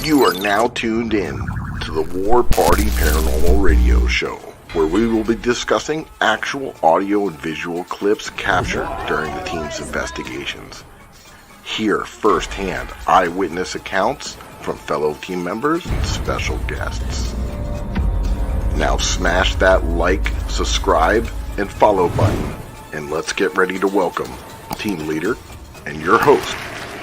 You are now tuned in to the War Party Paranormal Radio Show, where we will be discussing actual audio and visual clips captured during the team's investigations. Hear firsthand eyewitness accounts from fellow team members and special guests. Now smash that like, subscribe, and follow button, and let's get ready to welcome team leader and your host,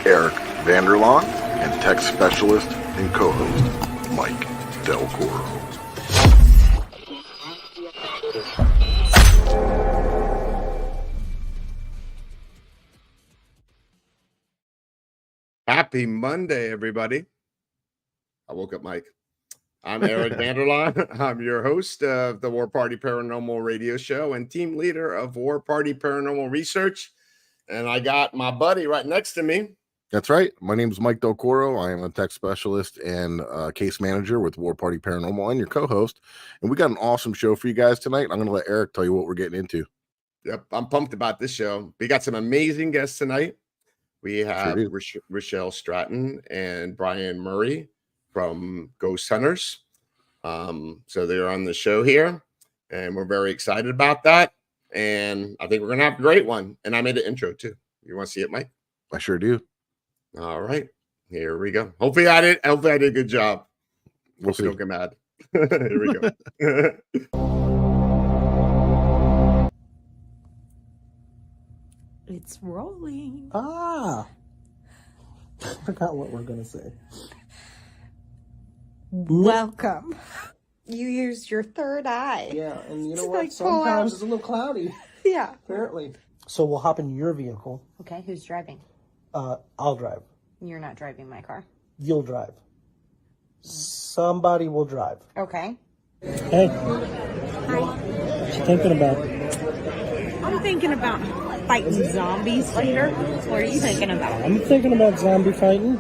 Eric Vanderlaan, and tech specialist and co-host, Mike Delcoro. Happy Monday, everybody. I woke up, Mike. I'm Eric Vanderlaan. I'm your host of the War Party Paranormal Radio Show and team leader of War Party Paranormal Research. And I got my buddy right next to me. That's right. My name is Mike Delcoro. I am a tech specialist and case manager with War Party Paranormal and your co-host. And we got an awesome show for you guys tonight. I'm going to let Eric tell you what we're getting into. Yep, I'm pumped about this show. We got some amazing guests tonight. We have Richel Stratton and Brian Murray from Ghost Hunters. So they're on the show here, and we're very excited about that. And I think we're going to have a great one. And I made an intro, too. You want to see it, Mike? I sure do. All right, here we go. Hopefully I did a good job. We'll see. Don't get mad. Here we go. It's rolling. I forgot what we're gonna say. Welcome. You used your third eye. Yeah, and you know It's what? like Sometimes it's a little cloudy. Yeah. Apparently. So we'll hop in your vehicle. Okay, who's driving? I'll drive. You're not driving my car. You'll drive. Somebody will drive. Okay. Hey. What you thinking about? I'm thinking about fighting zombies later. What are you thinking about? I'm thinking about zombie fighting.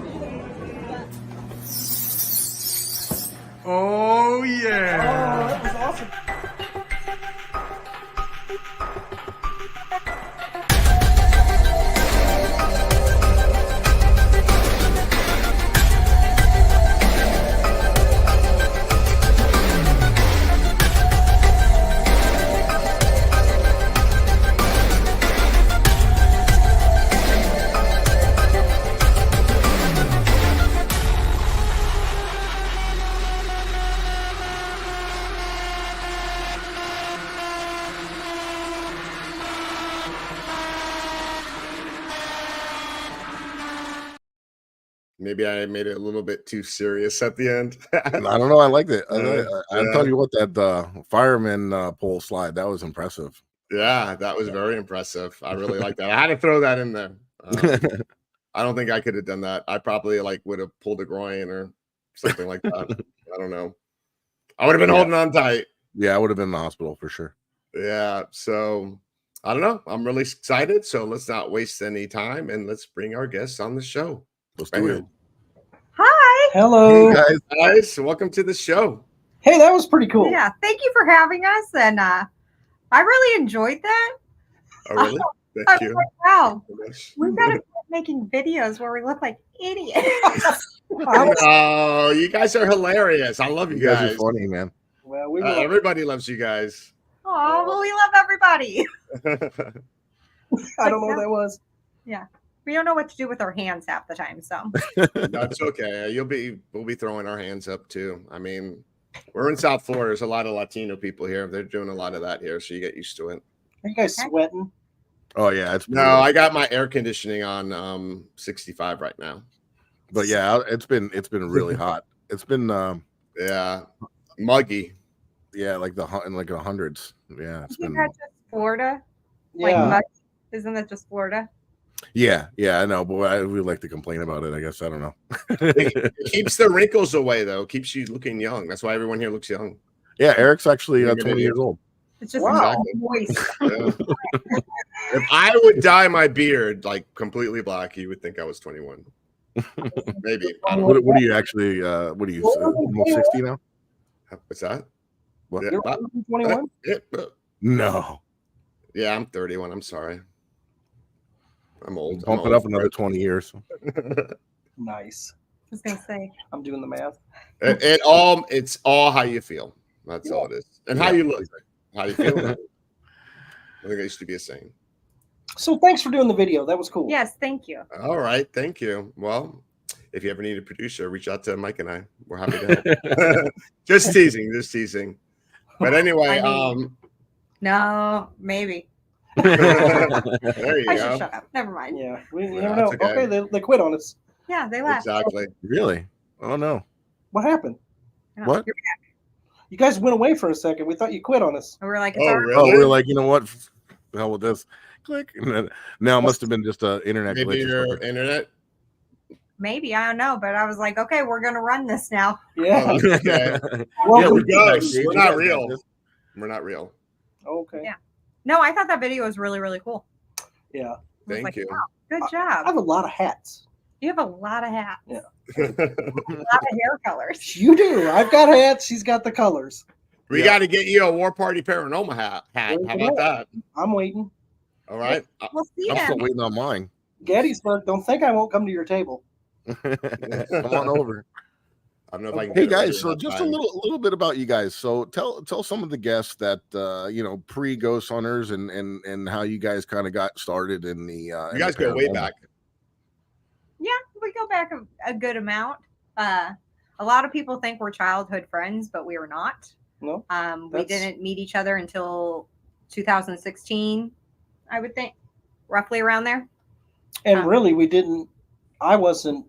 Oh, yeah. Oh, that was awesome. Maybe I made it a little bit too serious at the end. I don't know. I liked it. I'll tell you what, that fireman pole slide, that was impressive. Yeah, that was very impressive. I really like that. I had to throw that in there. I don't think I could have done that. I probably would have pulled a groin or something like that. I don't know. I would have been holding on tight. Yeah, I would have been in the hospital for sure. Yeah. So I don't know. I'm really excited. So let's not waste any time and let's bring our guests on the show. Let's do it. Hi. Hello. Hey guys, welcome to the show. Hey, that was pretty cool. Yeah, thank you for having us, and I really enjoyed that. Oh, really? I Thank was you. like, wow, we've got to start making videos where we look like idiots. Oh, you guys are hilarious. I love you You guys guys. are funny, man. Well, we Everybody loves you guys. Oh, well, we love everybody. I don't know what that was. Yeah, we don't know what to do with our hands half the time, so. That's okay. We'll be throwing our hands up too. I mean, we're in South Florida. There's a lot of Latino people here. They're doing a lot of that here, so you get used to it. Are you guys sweating? Oh yeah, it's No, I got my air conditioning on 65 right now. But yeah, it's been really hot. It's been Yeah, muggy. yeah, like the hundreds. Yeah, it's Isn't been that just Florida? Yeah. Like, isn't that just Florida? yeah, I know, but we like to complain about it. I guess I don't know. It keeps the wrinkles away though. Keeps you looking young. That's why everyone here looks young. Yeah, Eric's actually You're gonna 20 be- years old. It's just Wow. moist. Yeah. If I would dye my beard like completely black, you would think I was 21. Maybe. I don't know. What are you actually? What are you? Almost 60 now? What's that? What? Yeah, You're about- 21? yeah, No. yeah, I'm 31. I'm sorry. I'm old. Bump it up another 20 years. Nice. I was gonna say. I'm doing the math. It's all how you feel. That's all it is. And how you look. How you feel. I think it used to be a saying. So thanks for doing the video. That was cool. Yes, thank you. All right. Thank you. Well, if you ever need a producer, reach out to Mike and I. We're happy to help. Just teasing. But anyway, No, maybe. there you I go. should shut up. Never mind. Yeah. You Yeah, never know. that's okay. Okay, they quit on us. Yeah, they left. Exactly. Really? Oh, no. What happened? No, What? you're back. You guys went away for a second. We thought you quit on us. And we're like, it's Oh, all right. really? Oh, we're like, you know what? The hell with this. Click. And then, now it must have been just an internet Maybe glitch. or your something. internet. Maybe, I don't know, but I was like, okay, we're gonna run this now. Yeah. Oh, okay. Welcome. We're ghosts. backstage. We're not real. We're not real. Okay. Yeah. No, I thought that video was really, really cool. Yeah. I was Thank like, you. wow, good I job. have a lot of hats. You have a lot of hats. Yeah. A lot of hair colors. You do. I've got hats. She's got the colors. We got to get you a War Party Paranormal hat. How about that? I'm waiting. All right. We'll see I'm still him. waiting on mine. Gettysburg, don't think I won't come to your table. Come on over. I don't know if I can. Hey get it ready guys, so enough just a time. little bit about you guys. So tell some of the guests that pre Ghost Hunters and how you guys kind of got started in the. You guys go way back. Yeah, we go back a good amount. A lot of people think we're childhood friends, but we are not. No. We didn't meet each other until 2016, I would think, roughly around there. And really, we didn't. I wasn't.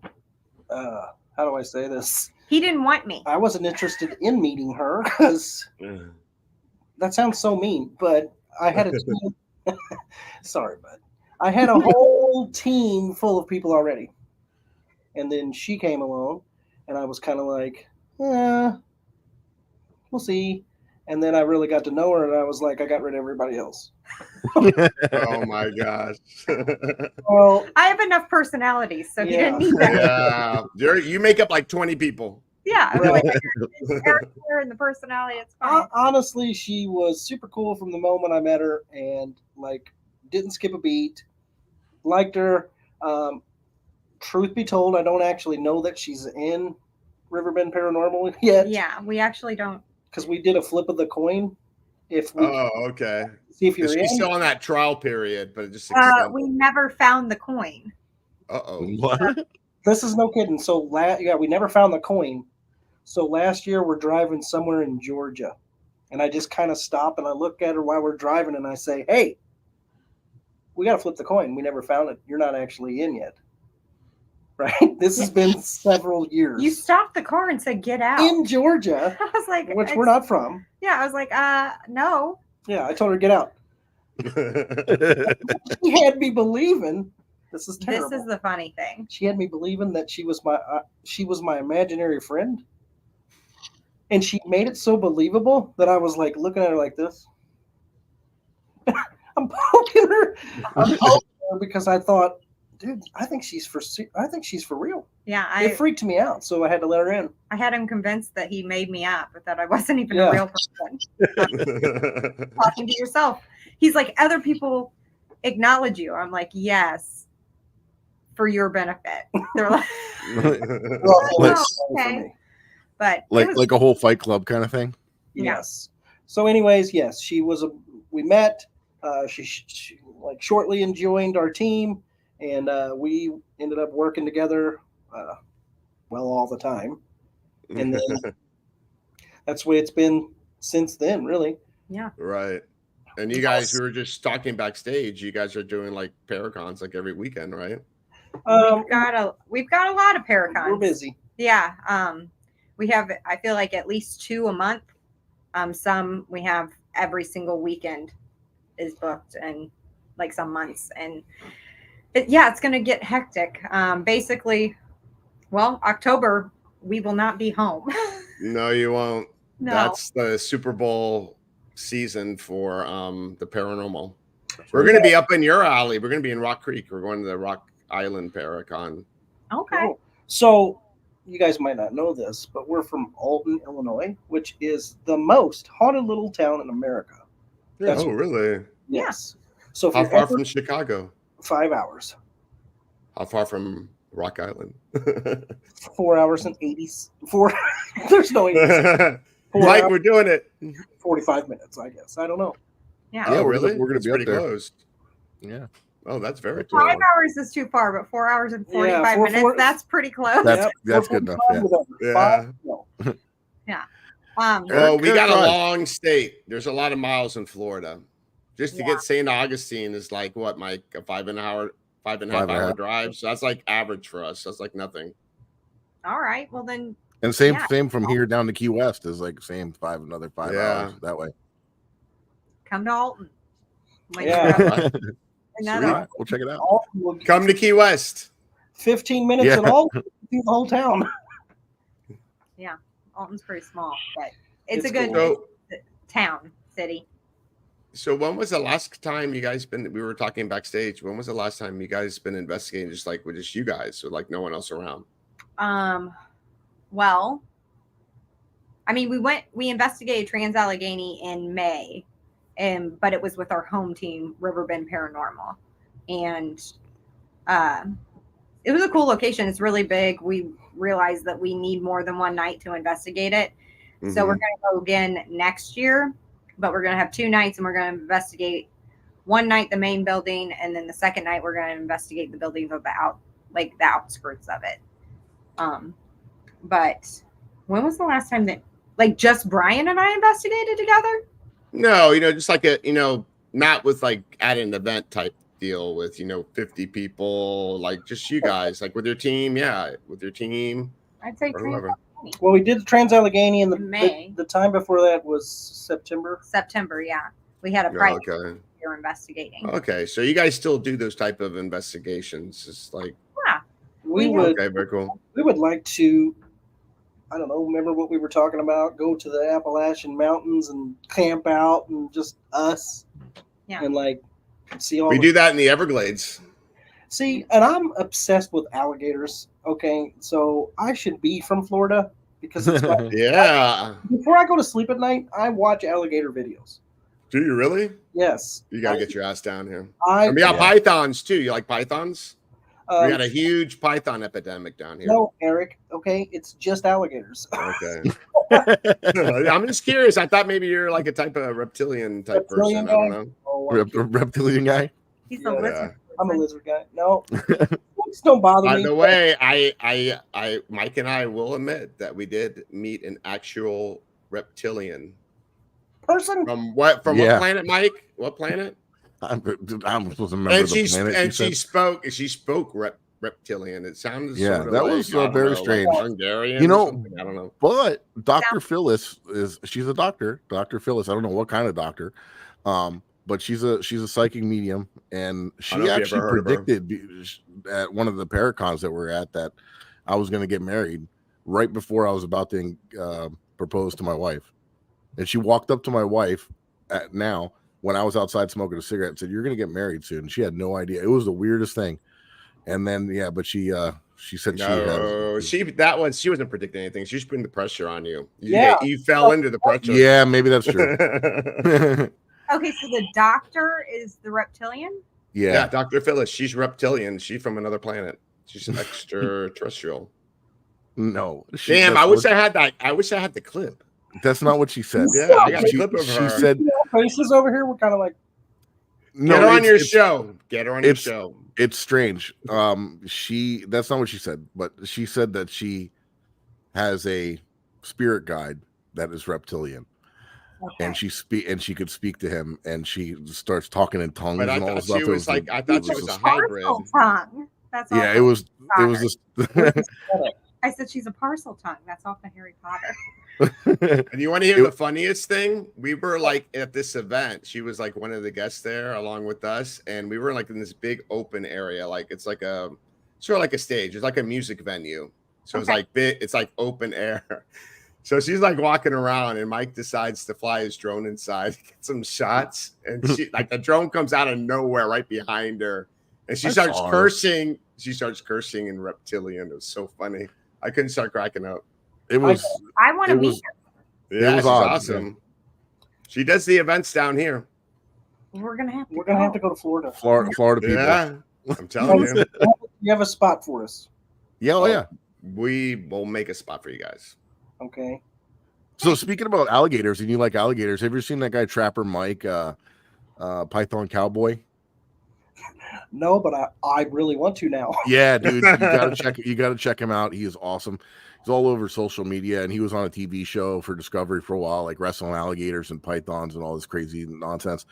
How do I say this? He didn't want me. I wasn't interested in meeting her because that sounds so mean. But I had a team. Sorry, bud. I had a whole team full of people already, and then she came along, and I was kind of like, we'll see. And then I really got to know her, and I was like, I got rid of everybody else. Oh my gosh. Well, I have enough personalities, so he Yeah. didn't need that. Yeah. You make up like 20 people. Yeah, I was like, it's character and the personality, it's fine. honestly, she was super cool from the moment I met her, and like didn't skip a beat. Liked her. Truth be told, I don't actually know that she's in Riverbend Paranormal yet. Yeah, we actually don't. Because we did a flip of the coin. If we Oh, okay. see if you're She's in. still on that trial period, but it just We never found the coin. Uh-oh. What? This is no kidding. So we never found the coin. So last year we're driving somewhere in Georgia, and I just kind of stop and I look at her while we're driving, and I say, "Hey, we got to flip the coin. We never found it. You're not actually in yet." Right? This has been several years. You stopped the car and said, "Get out." In Georgia, I was like, which we're not from. Yeah, I was like, no. Yeah, I told her, get out. She had me believing, this is terrible. This is the funny thing. She had me believing that she was my imaginary friend. And she made it so believable that I was like looking at her like this. I'm poking her. Because I thought, dude, I think she's for real. Yeah, It freaked me out, so I had to let her in. I had him convinced that he made me up, but that I wasn't even a real person. Talking to yourself. He's like, other people acknowledge you. I'm like, yes, for your benefit. They're like, Well, okay. But like a whole Fight Club kind of thing. Yes. So, anyways, yes, we met. She like shortly joined our team, and we ended up working together. All the time, and then that's the way it's been since then. Really. Yeah. Right. And you guys, we were just talking backstage. You guys are doing like Paracons like every weekend, right? We've got a lot of Paracons. We're busy. Yeah. We have, I feel like, at least 2 a month. Some we have every single weekend is booked, and like some months, and it's going to get hectic. Basically, well, October we will not be home. No, you won't. No. That's the Super Bowl season for the Paranormal. We're going to be up in your alley. We're going to be in Rock Creek. We're going to the Rock Island Paracon. Okay. Cool. So you guys might not know this, but we're from Alton, Illinois, which is the most haunted little town in America. Oh, really? Yes. So if How you're far ever, from Chicago? 5 hours. How far from Rock Island? 4 hours and 84. There's no 80. Mike, we're doing it. 45 minutes, I guess. I don't know. Yeah. Oh, we're really? gonna That's be up pretty there. close. Yeah. Oh, that's very 5 cool. hours is too far, but 4 hours and 45 minutes, that's pretty close. That's good enough. Yeah. Yeah. Yeah. Well, we got a drive. long state. There's a lot of miles in Florida. Just to get St. Augustine is like what, Mike? A 5.5 hour drive. So that's like average for us. That's like nothing. All right. Well then. And same from here down to Key West is like another 5 hours that way. Come to Alton. Yeah. Another. We'll check it out. Come to Key West. 15 minutes and all through the whole town. Yeah. Alton's pretty small, but it's a good town, city. So when was the last time you guys been? We were talking backstage. When was the last time you guys been investigating just like with just you guys, so like no one else around? Well, I mean, we investigated Trans-Allegheny in May, but it was with our home team, Riverbend Paranormal, and it was a cool location. It's really big. We realized that we need more than one night to investigate it, so we're going to go again next year. But we're going to have 2 nights, and we're going to investigate one night the main building, and then the second night we're going to investigate the buildings of the outskirts of it. But when was the last time that just Brian and I investigated together? No, just like not with like at an event type deal with 50 people, like just you guys, like with your team. Yeah, with your team. I'd say Well, we did the Trans-Allegheny in May. The time before that was September. Yeah. We had a private you're investigating. Okay, so you guys still do those type of investigations? It's like we would. Okay, very cool. We would like to. I don't know. Remember what we were talking about? Go to the Appalachian Mountains and camp out and just us. Yeah. And see all. We do that in the Everglades. See, and I'm obsessed with alligators. Okay, so I should be from Florida because it's yeah. Before I go to sleep at night, I watch alligator videos. Do you really? Yes. You gotta get your ass down here. And we got pythons too. You like pythons? We got a huge python epidemic down here. No, Eric. Okay, it's just alligators. Okay. I'm just curious. I thought maybe you're like a type of reptilian type person. Guy? I don't know. Oh, reptilian guy? He's a lizard. I'm a lizard guy. No, just don't bother me. By the way, I Mike and I will admit that we did meet an actual reptilian person. From what planet, Mike? What planet? I'm supposed to remember the planet. And she spoke reptilian. It sounded that was very strange. Like Hungarian, I don't know. But Dr. Phyllis she's a doctor. Dr. Phyllis, I don't know what kind of doctor. But she's a psychic medium, and she actually predicted at one of the Paracons that we're at that I was going to get married right before I was about to propose to my wife. And she walked up to my wife when I was outside smoking a cigarette and said, "You're going to get married soon." She had no idea. It was the weirdest thing. And then but she said she wasn't predicting anything. She was putting the pressure on you. You fell into the pressure. Yeah, maybe that's true. Okay, so the doctor is the reptilian? Yeah, Dr. Phyllis. She's reptilian. She's from another planet. She's an extraterrestrial. No. Damn, I wish I had that. I wish I had the clip. That's not what she said. Yeah, I got a clip of her. She said faces over here were kind of like Get her on your show. Get her on your show. It's strange. That's not what she said, but she said that she has a spirit guide that is reptilian. Okay. And she could speak to him, and she starts talking in tongues and all this stuff. I thought she was a hybrid. Tongue. That's it was this. I said she's a parcel tongue. That's off of Harry Potter. And you want to hear the funniest thing? We were like at this event. She was like one of the guests there along with us, and we were like in this big open area. Like it's like a sort of like a stage. It's like a music venue. So it's like big. It's like open air. So she's like walking around, and Mike decides to fly his drone inside, get some shots, and she like the drone comes out of nowhere right behind her, and she starts cursing. She starts cursing in reptilian. It was so funny. I couldn't start cracking up. It was. I want to meet her. Yeah, she's awesome. She does the events down here. We're gonna have to. We're gonna have to go to Florida. Florida people. Yeah, I'm telling you. You have a spot for us. Yeah, oh yeah. We will make a spot for you guys. Okay. So speaking about alligators, and you like alligators, have you ever seen that guy Trapper Mike, Python Cowboy? No, but I really want to now. Yeah, dude, you gotta check him out. He is awesome. He's all over social media, and he was on a TV show for Discovery for a while, like wrestling alligators and pythons and all this crazy nonsense.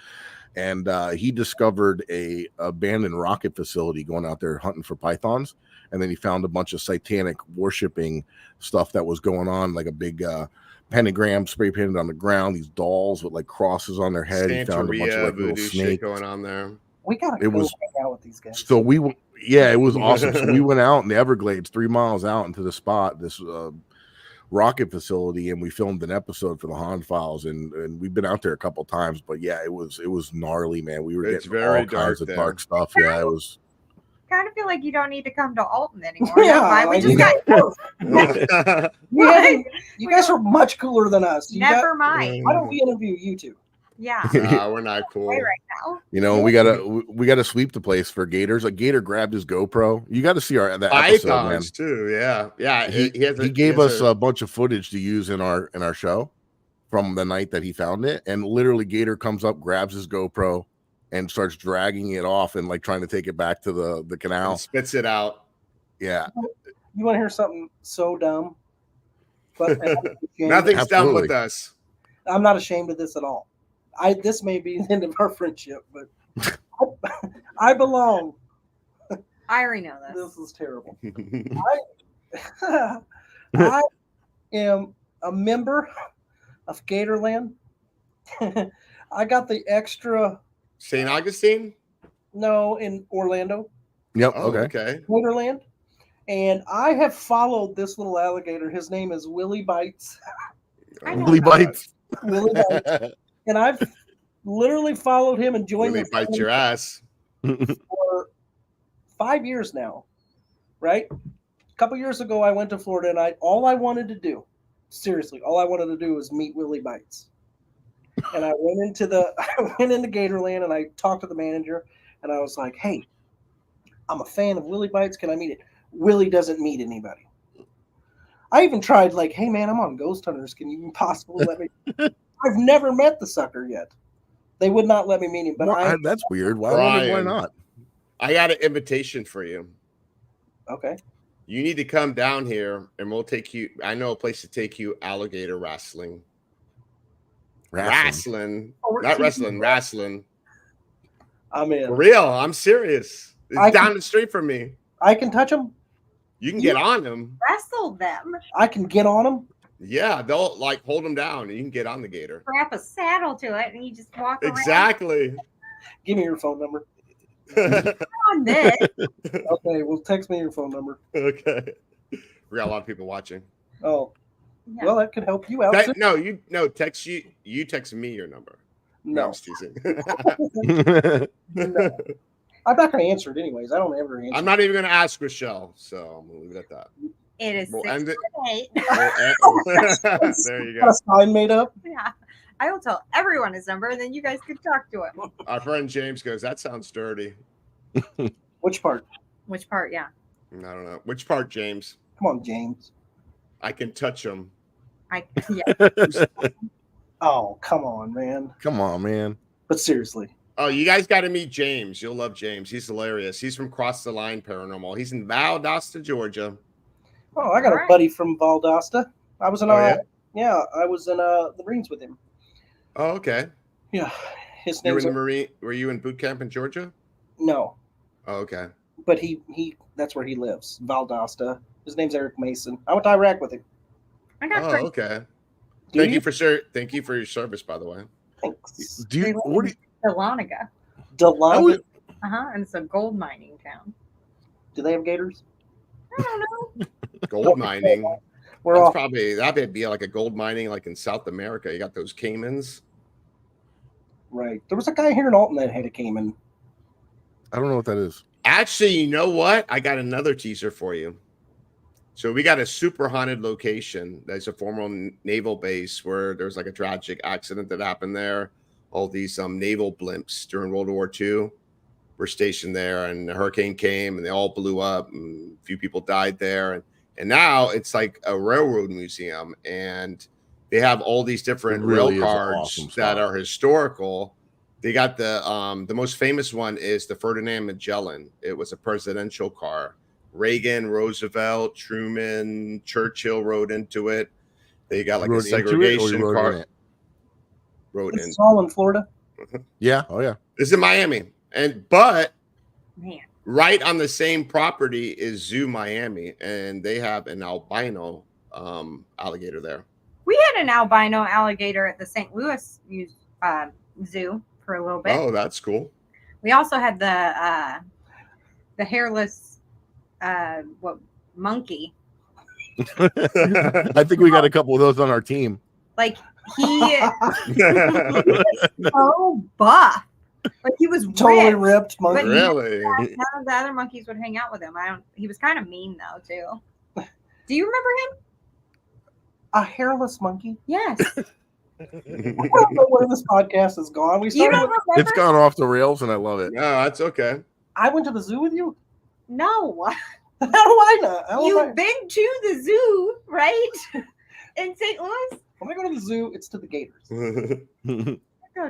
And he discovered a abandoned rocket facility going out there hunting for pythons, and then he found a bunch of satanic worshiping stuff that was going on, like a big pentagram spray painted on the ground, these dolls with like crosses on their head. He found a bunch of like little snakes going on there. We gotta go hang out with these guys. So it was awesome. So we went out in the Everglades, 3 miles out into the spot, this rocket facility, and we filmed an episode for the Han Files, and we've been out there a couple times. But yeah, it was gnarly, man. We were getting all kinds of dark stuff. Yeah, it was. Kind of feel like you don't need to come to Alton anymore. Yeah, we just got. You guys are much cooler than us. Never mind. Why don't we interview you two? Yeah, we're not cool right now. You know, we gotta sweep the place for gators. A gator grabbed his GoPro. You got to see that episode, man. Too. Yeah. He gave us a bunch of footage to use in our show from the night that he found it, and literally, gator comes up, grabs his GoPro, and starts dragging it off and like trying to take it back to the canal. And spits it out. Yeah. You want to hear something so dumb? But nothing's dumb with us. I'm not ashamed of this at all. This may be the end of our friendship, but I belong. I already know this. This is terrible. I am a member of Gatorland. I got the extra. St. Augustine? No, in Orlando. Yep. Oh, okay. Gatorland. And I have followed this little alligator. His name is Willie Bites. Willie Bites. Willie Bites. And I've literally followed him and joined Willie Bites your ass for 5 years now. Right? A couple years ago, I went to Florida, and all I wanted to do was meet Willie Bites. And I went into Gatorland, and I talked to the manager, and I was like, "Hey, I'm a fan of Willie Bites. Can I meet it?" Willie doesn't meet anybody. I even tried, like, "Hey, man, I'm on Ghost Hunters. Can you possibly let me?" I've never met the sucker yet. They would not let me meet him. But that's weird. Why not? I got an invitation for you. Okay. You need to come down here, and we'll take you. I know a place to take you alligator wrestling. Wrestling. Not wrestling, wrestling. I'm in. For real. I'm serious. It's down the street from me. I can touch them? You can get on them. Wrestle them. I can get on them? Yeah, they'll like hold them down, and you can get on the gator. Strap a saddle to it, and you just walk around. Exactly. Give me your phone number. On this. Okay, well, text me your phone number. Okay. We got a lot of people watching. Oh. Yeah. Well, that could help you out. Text you. You text me your number. No, I'm just teasing. No. I'm not going to answer it anyways. I don't ever answer. I'm not even going to ask Richel, so I'm going to leave it at that. It is 6:08. There you go. Got a sign made up. Yeah, I will tell everyone his number, and then you guys can talk to him. Our friend James goes, "That sounds dirty." Which part? Which part? Yeah. I don't know. Which part, James? Come on, James. I can touch him. Yeah. Oh, come on, man. Come on, man. But seriously. Oh, you guys got to meet James. You'll love James. He's hilarious. He's from Cross the Line Paranormal. He's in Valdosta, Georgia. Oh, I got a buddy from Valdosta. I was in I was in the Marines with him. Oh, okay. Yeah. His name Were you in boot camp in Georgia? No. Oh, okay. But he that's where he lives, Valdosta. His name's Eric Mason. I went to Iraq with him. Okay. Thank you for your service, by the way. Thanks. Dahlonega. And it's a gold mining town. Do they have gators? I don't know. Gold mining. That'd be like a gold mining like in South America. You got those caimans. Right. There was a guy here in Alton that had a caiman. I don't know what that is. Actually, you know what? I got another teaser for you. So we got a super haunted location. That's a former naval base where there was like a tragic accident that happened there. All these naval blimps during World War II were stationed there, and the hurricane came and they all blew up, and a few people died there. And now it's like a railroad museum, and they have all these different really rail cars awesome that are historical. They got the most famous one is the Ferdinand Magellan. It was a presidential car. Reagan, Roosevelt, Truman, Churchill rode into it. They got like a segregation car. Rode in. It's all in Florida. Yeah. Oh yeah. This is in Miami, but Man. right on the same property is Zoo Miami, and they have an albino alligator there. We had an albino alligator at the St. Louis zoo for a little bit. Oh, that's cool. We also had the hairless monkey. I think we got a couple of those on our team. Like he was so buff. Like he was totally ripped monkey. Really? None of the other monkeys would hang out with him. He was kind of mean though too. Do you remember him? A hairless monkey? Yes. I don't know where this podcast has gone. You don't remember? It's gone off the rails, and I love it. No, that's okay. I went to the zoo with you? No. How do I know? You've been to the zoo, right? In St. Louis? When I go to the zoo, it's to the gators.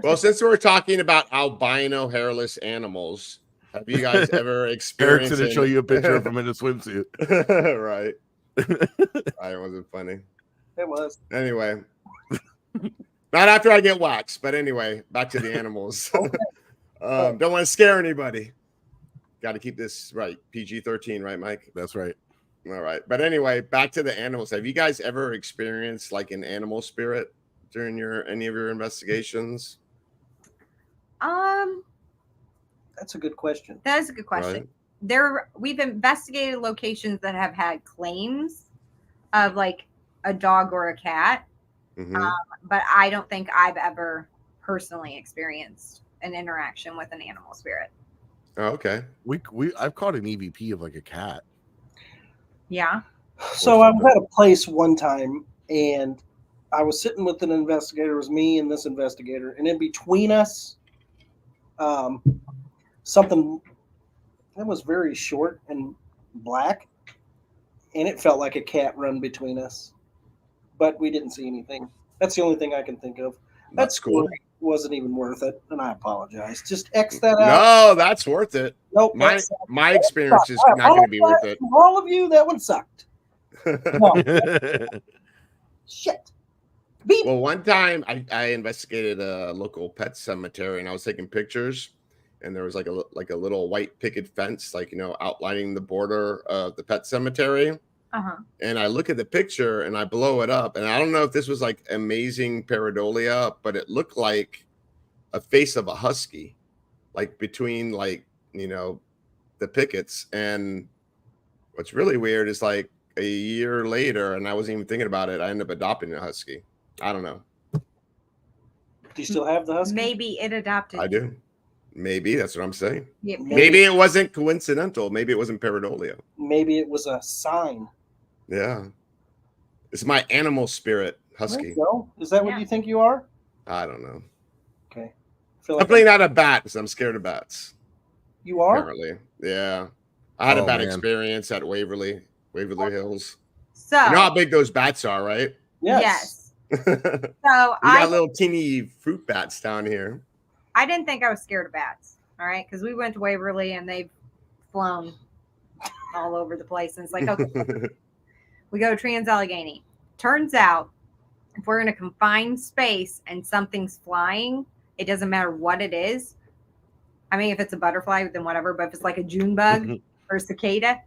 Well, since we're talking about albino hairless animals, have you guys ever experienced? Eric's going to show you a picture of him in a swimsuit. Right. I wasn't funny. It was. Anyway. Not after I get waxed, but anyway, back to the animals. Don't want to scare anybody. Got to keep this right. PG-13, right, Mike? That's right. All right. But anyway, back to the animals. Have you guys ever experienced like an animal spirit during any of your investigations? That's a good question. That is a good question. Right. We've investigated locations that have had claims of like a dog or a cat. Mm-hmm. But I don't think I've ever personally experienced an interaction with an animal spirit. Oh, okay. I've caught an EVP of like a cat. Yeah. So I was at a place one time, and I was sitting with an investigator. It was me and this investigator, and in between us, something that was very short and black, and it felt like a cat run between us, but we didn't see anything. That's the only thing I can think of. That's cool. Wasn't even worth it, and I apologize. Just X that out. No, that's worth it. Nope. My experience is not going to be worth it. For all of you, that one sucked. No. Shit. Well, one time I investigated a local pet cemetery, and I was taking pictures, and there was like a little white picket fence, like, outlining the border of the pet cemetery. Uh-huh. And I look at the picture and I blow it up, and I don't know if this was like amazing pareidolia, but it looked like a face of a husky, like between the pickets. And what's really weird is like a year later, and I wasn't even thinking about it, I ended up adopting a husky. I don't know. Do you still have the husky? Maybe it adopted. I do. Maybe that's what I'm saying. Yeah, maybe it wasn't coincidental. Maybe it wasn't pareidolia. Maybe it was a sign. Yeah. It's my animal spirit husky. There you go. Is that what you think you are? I don't know. Okay. I'm playing out a bat because I'm scared of bats. You are? Apparently. Yeah. I had a bad experience at Waverly Hills. So you know how big those bats are, right? Yes. So we got little teeny fruit bats down here. I didn't think I was scared of bats. All right. Because we went to Waverly and they've flown all over the place. And it's like, okay. We go to Trans-Allegheny. Turns out, if we're in a confined space and something's flying, it doesn't matter what it is. I mean, if it's a butterfly, then whatever. But if it's like a June bug or a cicada,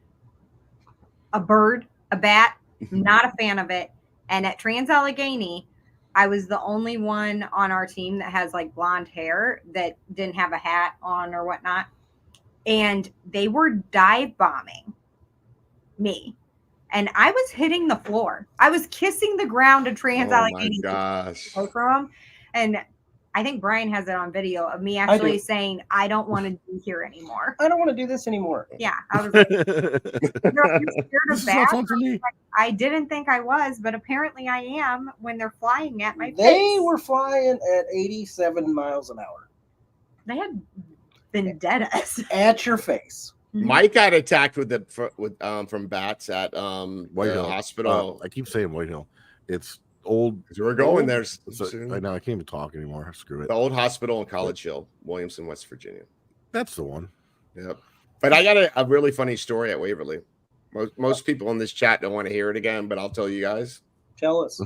a bird, a bat, not a fan of it. And at Trans-Allegheny, I was the only one on our team that has like blonde hair that didn't have a hat on or whatnot. And they were dive bombing me. And I was hitting the floor. I was kissing the ground of Trans-Allegheny. Oh my gosh. From. And I think Brian has it on video of me actually saying, I don't want to be here anymore. I don't want to do this anymore. Yeah. I was like, you're scared of bats? I didn't think I was, but apparently I am when they're flying at my face. They were flying at 87 miles an hour. They had vendettas. At your face. Mike got attacked from bats at White Hill hospital. I keep saying White Hill. It's old. We're going there soon. Right now, I can't even talk anymore. Screw it. The old hospital in College Hill, Williamson, West Virginia. That's the one. Yep. But I got a really funny story at Waverly. Most people in this chat don't want to hear it again, but I'll tell you guys. Tell us.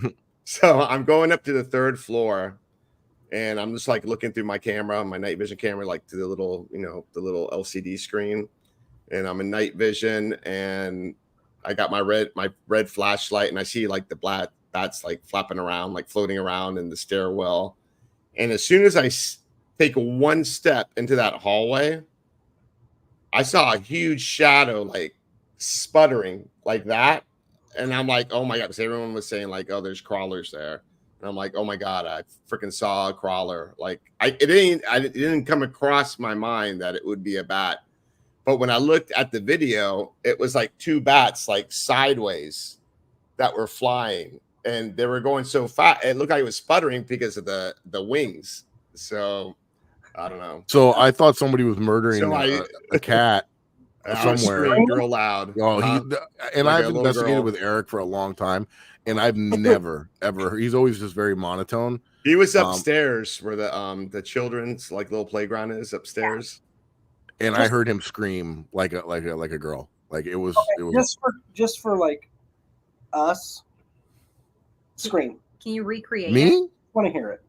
So I'm going up to the 3rd floor, and I'm just like looking through my camera, my night vision camera, like to the little LCD screen, and I'm in night vision, and I got my red flashlight, and I see like the black bats like flapping around, like floating around in the stairwell, and as soon as I take one step into that hallway, I saw a huge shadow like sputtering like that. And I'm like, oh my God, because everyone was saying like, oh, there's crawlers there. And I'm like, oh my God, I freaking saw a crawler. Like it didn't come across my mind that it would be a bat. But when I looked at the video, it was like 2 bats like sideways that were flying, and they were going so fast. It looked like it was sputtering because of the wings. So I don't know. So I thought somebody was murdering a cat. Somewhere real loud. I've investigated with Eric for a long time, and I've never ever. He's always just very monotone. He was upstairs where the children's like little playground is upstairs, and I heard him scream like a girl. Like it was. Okay, it was just for like us. Scream. Can you recreate me? it? Want to hear it?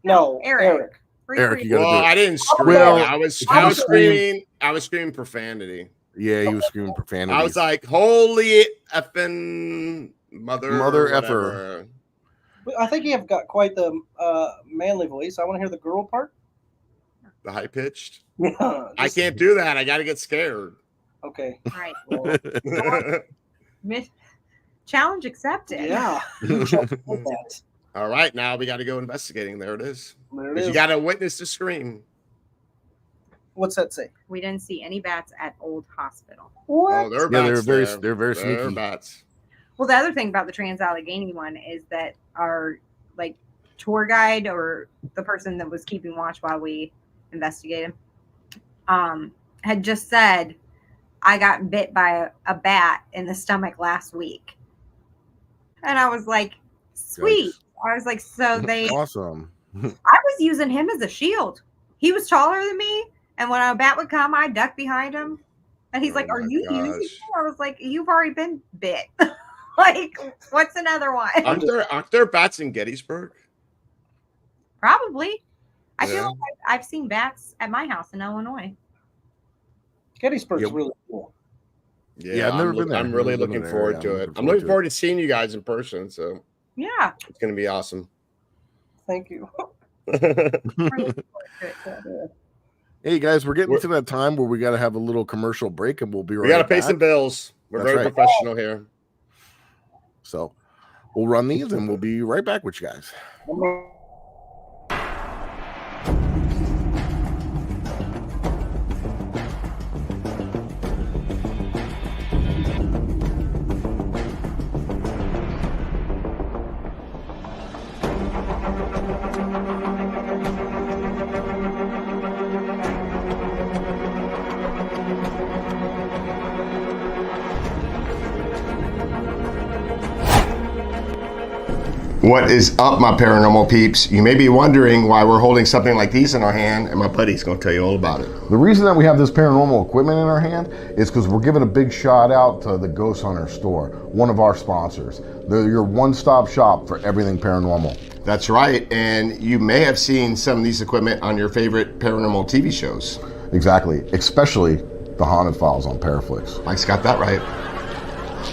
No, Eric. Eric, you gotta do it. I didn't scream. I was screaming. I was screaming profanity. Yeah, he was screaming profanity. I was like, "Holy effing mother effer!" I think you have got quite the manly voice. I want to hear the girl part. The high pitched. Yeah, I can't do that. I got to get scared. Okay. All right. Challenge accepted. Yeah. All right, now we got to go investigating. There it is. There it is. You got to witness the scream. What's that say? We didn't see any bats at Old Hospital. What? Oh, they're bats. They're very sneaky. They're bats. Well, the other thing about the Trans-Allegheny one is that our like tour guide or the person that was keeping watch while we investigated had just said, I got bit by a bat in the stomach last week. And I was like, sweet. Yikes. I was like, so they awesome. I was using him as a shield. He was taller than me, and when a bat would come, I duck behind him. And he's like, "Are you using me?" I was like, "You've already been bit. Like, what's another one?" Aren't there bats in Gettysburg? Probably. I feel like I've seen bats at my house in Illinois. Gettysburg's really cool. Yeah, I've never been there. I'm really looking forward to it. I'm looking forward to seeing you guys in person. So yeah, it's gonna be awesome. Thank you. Hey guys, we're getting to that time where we got to have a little commercial break, and we'll be right. We got to pay some bills. We're very professional here. So we'll run these, and we'll be right back with you guys. What is up, my paranormal peeps? You may be wondering why we're holding something like these in our hand, and my buddy's going to tell you all about it. The reason that we have this paranormal equipment in our hand is because we're giving a big shout out to the Ghost Hunter store, one of our sponsors. They're your one-stop shop for everything paranormal. That's right, and you may have seen some of these equipment on your favorite paranormal TV shows. Exactly, especially the Haunted Files on Paraflix. Mike's got that right.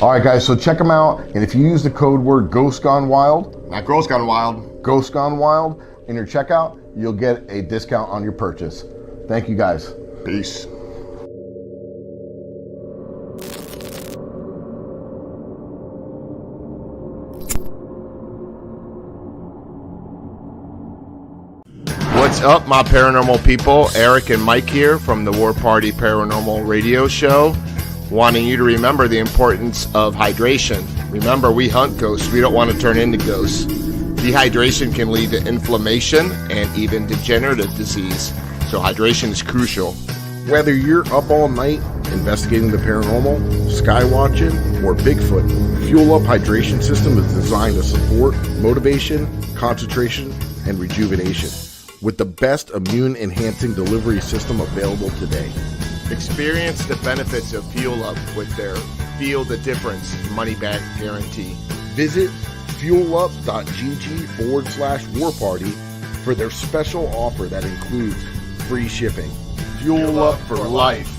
All right, guys, so check them out, and if you use the code word Ghost Gone Wild, not Girls Gone Wild, Ghost Gone Wild, in your checkout, you'll get a discount on your purchase. Thank you, guys. Peace. What's up, my paranormal people? Eric and Mike here from the War Party Paranormal Radio Show, wanting you to remember the importance of hydration. Remember, we hunt ghosts. We don't want to turn into ghosts. Dehydration can lead to inflammation and even degenerative disease. So hydration is crucial. Whether you're up all night investigating the paranormal, sky watching, or Bigfoot, Fuel Up Hydration System is designed to support motivation, concentration, and rejuvenation with the best immune-enhancing delivery system available today. Experience the benefits of Fuel Up with their Feel the Difference money-back guarantee. Visit fuelup.gg/warparty for their special offer that includes free shipping. Fuel Up for life.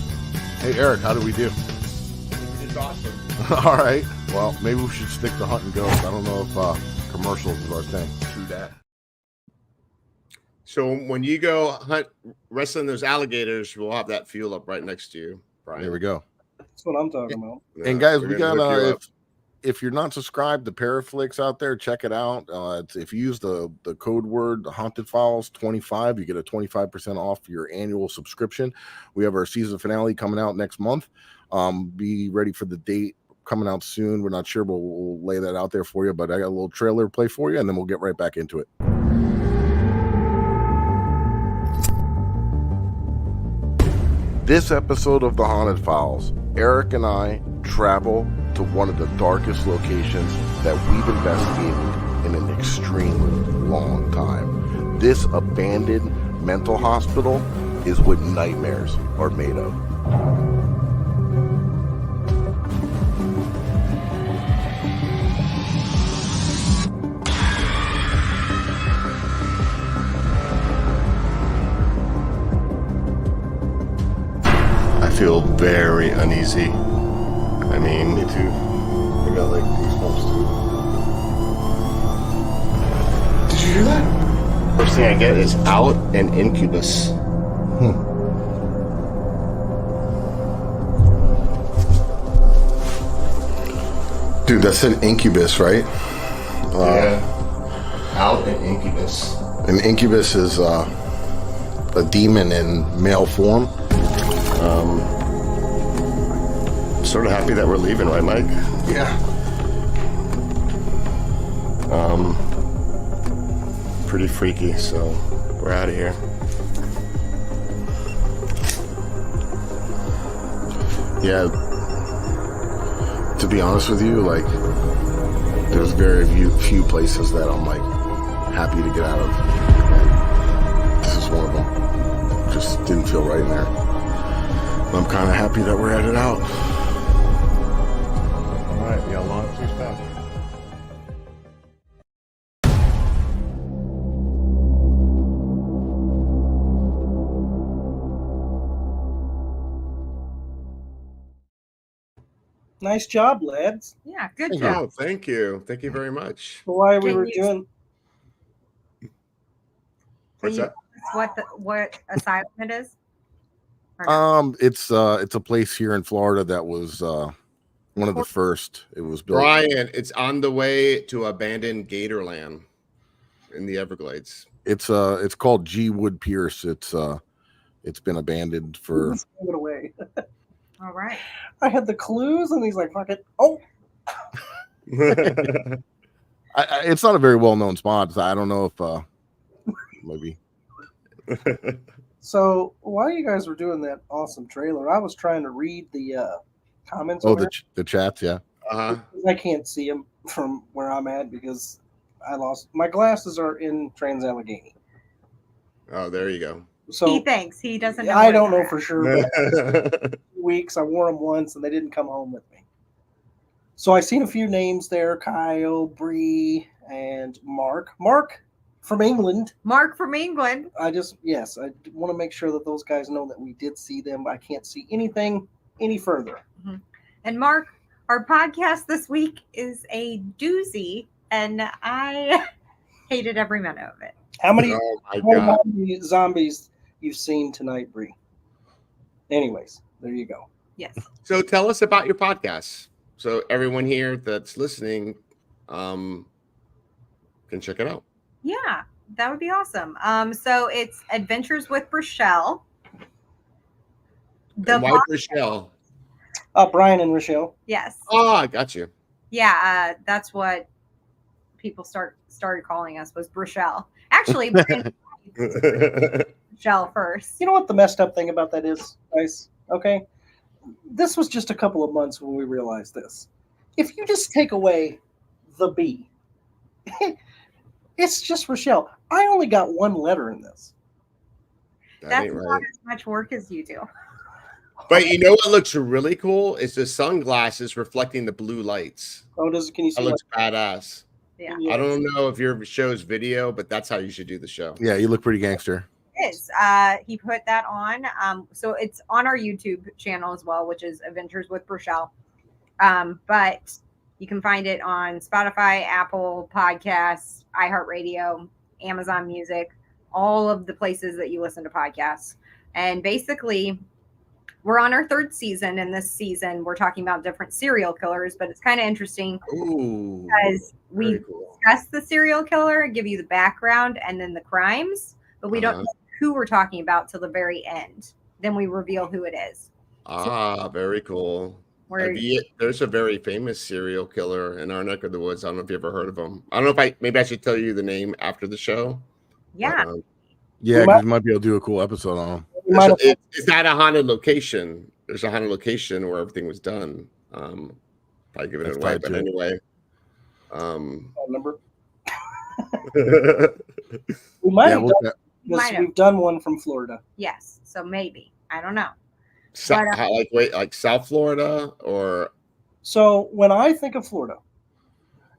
Hey, Eric, how do we do? It's awesome. All right. Well, maybe we should stick to hunting ghosts. I don't know if commercials is our thing. True that. So when you go hunt wrestling those alligators, we'll have that Fuel Up right next to you, Brian. There we go. That's what I'm talking about. And guys, we got if you're not subscribed to Paraflix out there, check it out. If you use the code word Haunted Files 25, you get a 25% off your annual subscription. We have our season finale coming out next month. Be ready for the date coming out soon. We're not sure, but we'll lay that out there for you. But I got a little trailer to play for you, and then we'll get right back into it. This episode of the Haunted Files, Eric and I travel to one of the darkest locations that we've investigated in an extremely long time. This abandoned mental hospital is what nightmares are made of. I feel very uneasy. I mean, me too. I got like goosebumps too. Did you hear that? First thing I get is out and incubus. Dude, that's an incubus, right? Yeah. Out and incubus. An incubus is a demon in male form. Sort of happy that we're leaving, right, Mike? Yeah. Pretty freaky, so we're out of here. Yeah. To be honest with you, like, there's very few places that I'm like happy to get out of. And this is one of them. Just didn't feel right in there. I'm kind of happy that we're headed out. All right, we got a lot of space back. Nice job, lads. Yeah, good Thank job. you. Thank you. Thank you very much. Why we Can were you- doing? What's that? What asylum it is? Or no? It's a place here in Florida that was one of the first. It was built. Brian, it's on the way to abandoned Gatorland in the Everglades. It's called G. Wood Pierce. It's been abandoned for. Let's give it away. All right. I had the clues, and he's like, "Fuck it." Oh, It's not a very well known spot. So I don't know if maybe. so while you guys were doing that awesome trailer, I was trying to read the comments. Oh, over the chats, yeah. Uh-huh. I can't see them from where I'm at because I lost my glasses are in Trans-Allegheny. Oh, there you go. So He thinks he doesn't know. I where don't know they're for at. sure. But weeks I wore them once and they didn't come home with me. So I seen a few names there: Kyle, Bree, and Mark. Mark from England. Mark from England. I want to make sure that those guys know that we did see them. I can't see anything any further. Mm-hmm. And Mark, our podcast this week is a doozy, and I hated every minute of it. How many Oh my God. zombies you've seen tonight, Bree? Anyways, there you go. Yes. So tell us about your podcast. So everyone here that's listening can check it out. Yeah, that would be awesome. So it's Adventures with Richel. And why Richel? Brian and Richel. Yes. Oh, I got you. Yeah, that's what people started calling us was Richel. Actually, Shell first. You know what the messed up thing about that is, guys? Okay, this was just a couple of months when we realized this. If you just take away the B, it's just Richel. I only got one letter in this. That's not as much work as you do. But you know what looks really cool is the sunglasses reflecting the blue lights. Oh, can you see? That looks badass. Yeah. I don't know if your show's video, but that's how you should do the show. Yeah, you look pretty gangster. It is. He put that on. So it's on our YouTube channel as well, which is Adventures with Richel. But you can find it on Spotify, Apple Podcasts, iHeartRadio, Amazon Music, all of the places that you listen to podcasts. And basically, we're on our third season, and this season we're talking about different serial killers, but it's kind of interesting because we discuss the serial killer, give you the background and then the crimes, but we don't know who we're talking about till the very end. Then we reveal who it is. Very cool. There's a very famous serial killer in our neck of the woods. I don't know if you ever heard of him. I don't know if maybe I should tell you the name after the show. Yeah. Yeah, because you might be able to do a cool episode on him. It's not a haunted location. There's a haunted location where everything was done. Probably giving it away, but anyway. Number. We might have done, because we've done one from Florida. Yes, so maybe. I don't know. Like South Florida or? So when I think of Florida,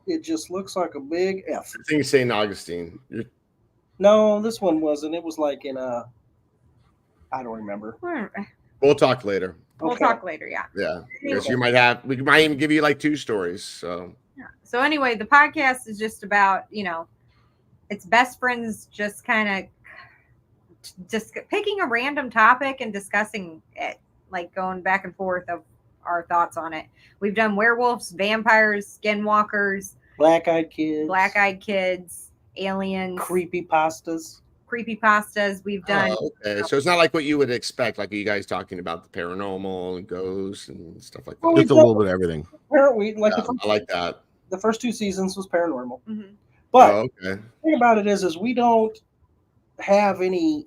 it just looks like a big F. I think St. Augustine. No, this one wasn't. It was like in a. I don't remember. We'll talk later. We'll talk later. Yeah. Yeah, because we might even give you like 2 stories. So. Yeah. So anyway, the podcast is just about it's best friends just kind of just picking a random topic and discussing it, like going back and forth of our thoughts on it. We've done werewolves, vampires, skinwalkers, black-eyed kids, aliens, creepypastas. We've done. Okay, so it's not like what you would expect, like you guys talking about the paranormal and ghosts and stuff like that. Well, just a little bit of everything. I like that. The first 2 seasons was paranormal, but the thing about it is we don't have any,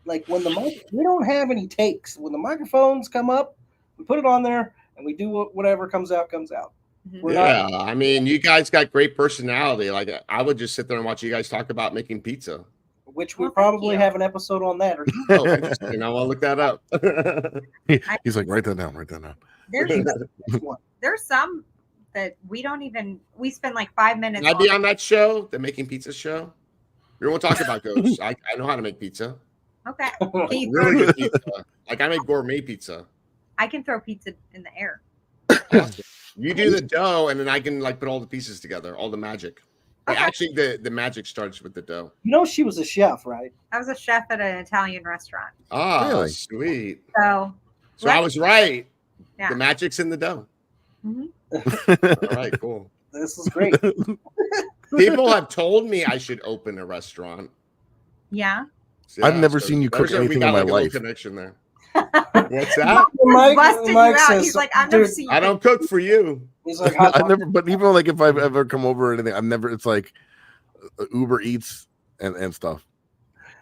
like we don't have any takes. When the microphones come up, we put it on there and we do whatever comes out. I mean, you guys got great personality. Like I would just sit there and watch you guys talk about making pizza. Which we probably have an episode on that. Interesting. I want to look that up. He's like, write that down. There's some that we spend like 5 minutes. Can I be on that show, the Making Pizza show? We won't talk about ghosts. I know how to make pizza. Okay. Really good pizza. Like I make gourmet pizza. I can throw pizza in the air. You do the dough, and then I can like put all the pieces together, all the magic. Okay. Actually, the magic starts with the dough. She was a chef, right? I was a chef at an Italian restaurant. Really? Sweet. So I was right. Yeah. The magic's in the dough. Mm-hmm. All right, cool. This is great. People have told me I should open a restaurant. Yeah. I've never seen you cook anything in my life. Connection there. What's that? Mike says, he's like, I've never seen. I don't cook for you. He's like, I've never. But even like if I've ever come over or anything, I've never. It's like Uber Eats and stuff.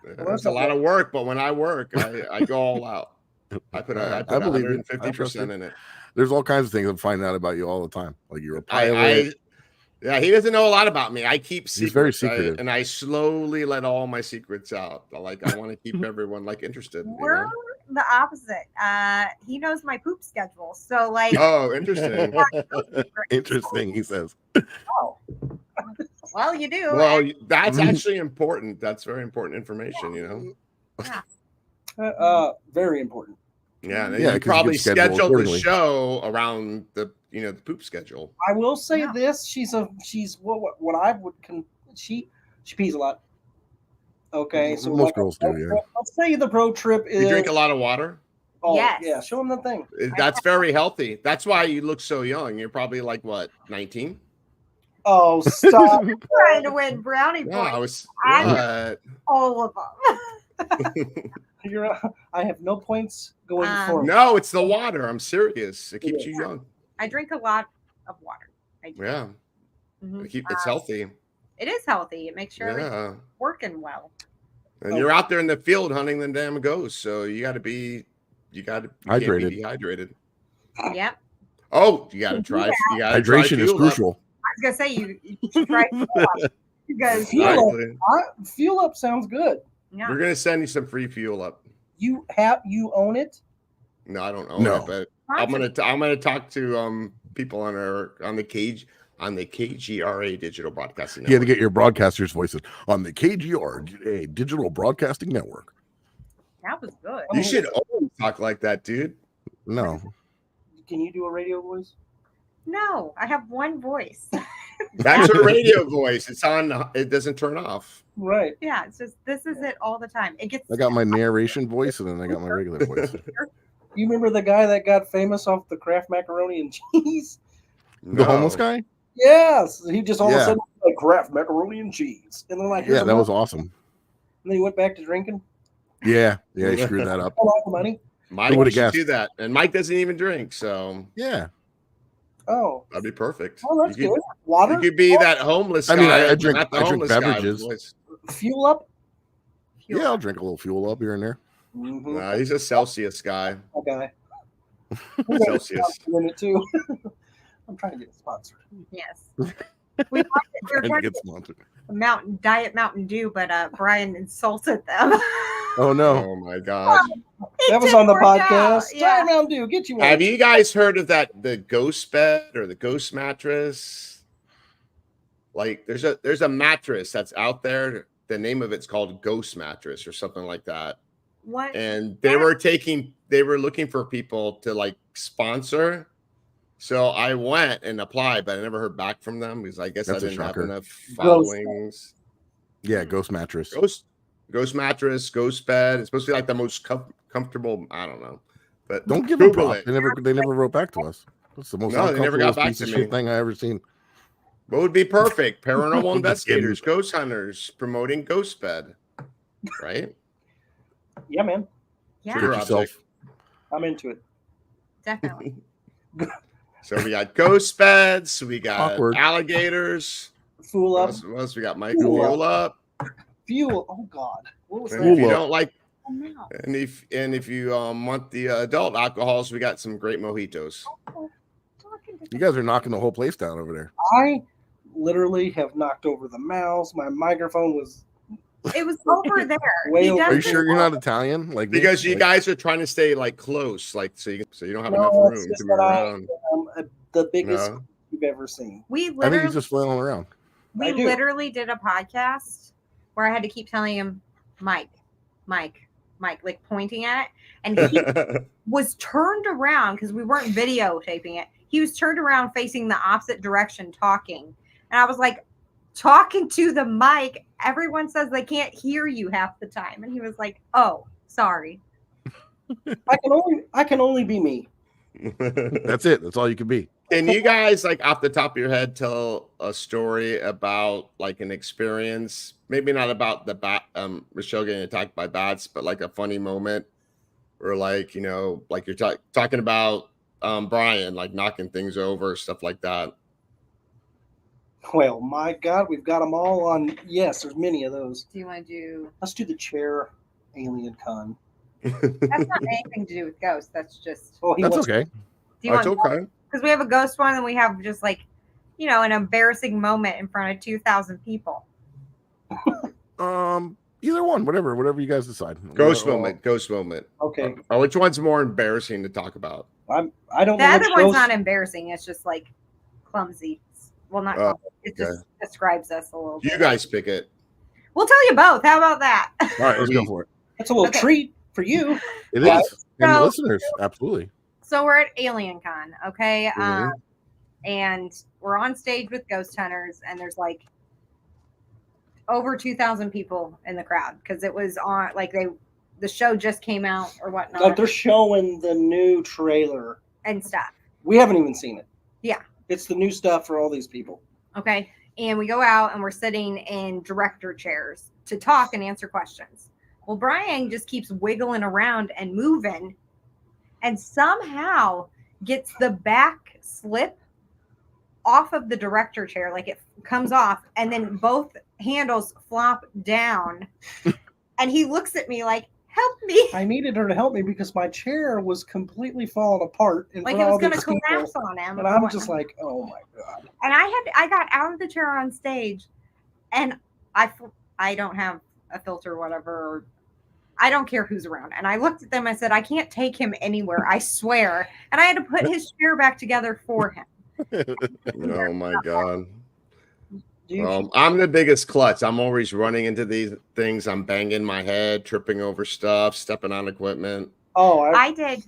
It's a lot of work, but when I work, I go all out. I put 150% in it. There's all kinds of things I'm finding out about you all the time. Like you're a pilot. He doesn't know a lot about me. I keep secrets. He's very secretive, and I slowly let all my secrets out. I want to keep everyone interested. We're the opposite. He knows my poop schedule, so like. Oh, interesting. Interesting, he says. Oh. Well, you do. Well, that's actually important. That's very important information. Yeah. Very important. Yeah. You probably scheduled the show around the the poop schedule. I will say this: she's what I would she pees a lot. Okay, so most girls do. Yeah. Let's say the pro trip is. You drink a lot of water. Oh, yes. Yeah. Show them the thing. That's very healthy. That's why you look so young. You're probably like what, 19? Oh, stop! Trying to win brownie points. I was all of them. I have no points going forward. No, it's the water. I'm serious. It keeps you young. I drink a lot of water. Yeah. Mm-hmm. It's healthy. It is healthy. It makes sure everything's working well. And you're out there in the field hunting them damn ghosts, so you got to be dehydrated. Yep. Oh, you got to try. You got hydration is crucial. I was gonna say you should try fuel up. You guys, fuel up sounds good. Yeah. We're gonna send you some free fuel up. You own it? No, I don't own it, but I'm gonna talk to people on the KGRA digital broadcasting network. You had to get your broadcasters' voices on the KGRA digital broadcasting network. That was good. You should always talk like that, dude. No. Can you do a radio voice? No, I have one voice. That's a radio voice. It's on. It doesn't turn off. Right. Yeah, it's just this is it all the time. It gets. I got my narration voice, and then I got my regular voice. You remember the guy that got famous off the Kraft macaroni and cheese? The homeless guy? Yes. He just all of a sudden like Kraft macaroni and cheese, and they're like, "Yeah, that was awesome." And then he went back to drinking. Yeah, he screwed that up. All the money. Mike would do that, and Mike doesn't even drink, so yeah. Oh, that'd be perfect. Oh, that's good. Water. You could be that homeless guy. I mean, I drink beverages. Fuel up. Yeah, I'll drink a little fuel up here and there. Mm-hmm. Nah, he's a Celsius guy. Okay. Celsius. In it too. I'm trying to get sponsored. Yes. We were trying to get sponsored. Diet Mountain Dew, but Brian insulted them. Oh no! Oh my god! That was on the podcast. Yeah. Diet Mountain Dew, get you one. Have you guys heard of the ghost bed or the ghost mattress? Like, there's a mattress that's out there. The name of it's called Ghost Mattress or something like that. What? And they were looking for people to like sponsor. So I went and applied, but I never heard back from them because I guess I didn't have enough followings. Yeah, Ghost Mattress. Ghost mattress, ghost bed. It's supposed to be like the most comfortable. I don't know, but don't give them props. They never wrote back to us. That's the most they never got back to me. Thing I ever seen. What would be perfect? Paranormal investigators, ghost hunters, promoting ghost bed, right? Yeah, man. Yeah, I'm into it. Definitely. So we got ghost beds. We got alligators. Fuel up. What else we got? Mike, fuel up. Fuel. Oh God. What was that? If you don't like, and if you want the adult alcohols, we got some great mojitos. You guys are knocking the whole place down over there. I literally have knocked over the mouse. My microphone was. It was over there. Are you sure you're not Italian? Like because you guys are trying to stay like close, like so you don't have enough room to move around. The biggest you've ever seen. I think he's just flailing around. We literally did a podcast where I had to keep telling him, Mike, like pointing at it. And he was turned around because we weren't videotaping it. He was turned around facing the opposite direction talking. And I was like, talking to the mic, everyone says they can't hear you half the time. And he was like, oh, sorry. I can only be me. That's it. That's all you can be. Can you guys, like, off the top of your head, tell a story about like an experience? Maybe not about the Richel getting attacked by bats, but like a funny moment, or like like you're talking about Brian, like knocking things over, stuff like that. Well, my God, we've got them all on. Yes, there's many of those. Do you want to do? Let's do the chair alien con. That's not anything to do with ghosts. That's just. Oh, that's okay. That's okay. Because we have a ghost one, and we have just like, an embarrassing moment in front of 2,000 people. Either one, whatever you guys decide. Ghost moment. Okay. Which one's more embarrassing to talk about? I don't know. The other one's not embarrassing. It's just like clumsy. Well, not clumsy. It just describes us a little bit. You guys pick it. We'll tell you both. How about that? All right, let's go for it. That's a little treat for you. It is. And the listeners, absolutely. So we're at Alien Con, okay? And we're on stage with ghost hunters, and there's like over 2,000 people in the crowd because it was on like the show just came out or whatnot. Like they're showing the new trailer and stuff. We haven't even seen it. Yeah. It's the new stuff for all these people. Okay. And we go out and we're sitting in director chairs to talk and answer questions. Well, Brian just keeps wiggling around and moving and somehow gets the back slip off of the director chair. Like it comes off and then both handles flop down And he looks at me like, help me. I needed her to help me because my chair was completely falling apart. Like it was going to collapse on him. And I'm just like, oh my God. And I got out of the chair on stage, and I don't have a filter or whatever. Or I don't care who's around. And I looked at them. I said, I can't take him anywhere. I swear. And I had to put his chair back together for him. Oh my God. I'm the biggest klutz. I'm always running into these things. I'm banging my head, tripping over stuff, stepping on equipment. Oh, I did.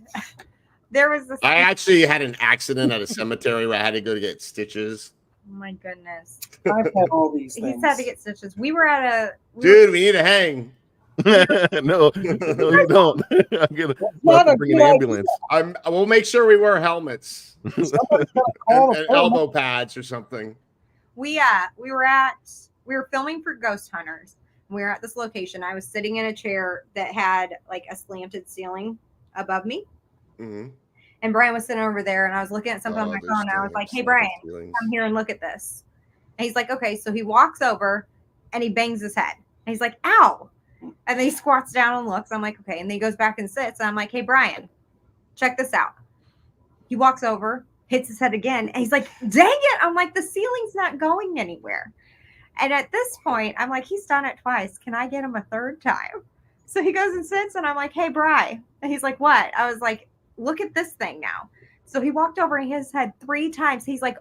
There was this. I actually had an accident at a cemetery where I had to go to get stitches. Oh my goodness. I've had all these things. He's had to get stitches. We were at Dude, we need to hang. No, you don't. I'm gonna bring an ambulance. We'll make sure we wear helmets and elbow pads or something. We were filming for Ghost Hunters. We were at this location. I was sitting in a chair that had like a slanted ceiling above me. Mm-hmm. And Brian was sitting over there, and I was looking at something on my phone. And I was like, hey, Brian, come here and look at this. And he's like, okay. So he walks over and he bangs his head. And he's like, ow. And then he squats down and looks. I'm like, okay. And then he goes back and sits. And I'm like, hey, Brian, check this out. He walks over, hits his head again. And he's like, dang it. I'm like, the ceiling's not going anywhere. And at this point, I'm like, he's done it twice. Can I get him a third time? So he goes and sits. And I'm like, hey, Bri. And he's like, what? I was like, look at this thing now. So he walked over and hit his head 3 times. He's like,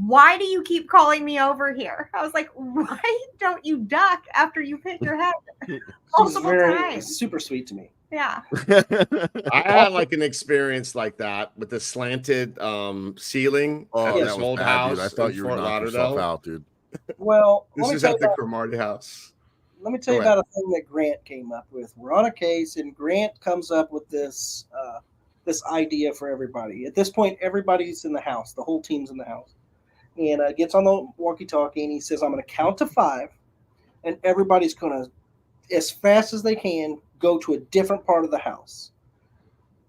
why do you keep calling me over here? I was like, why don't you duck after you hit your head multiple times? Super sweet to me. Yeah. I had like an experience like that with the slanted ceiling at this old house. Dude. I thought you were knocking yourself out, dude. Well, this is at the Cromartie house. Let me tell you about a thing that Grant came up with. We're on a case, and Grant comes up with this this idea for everybody. At this point, everybody's in the house. The whole team's in the house. And gets on the walkie-talkie, and he says, I'm going to count to 5, and everybody's going to, as fast as they can, go to a different part of the house.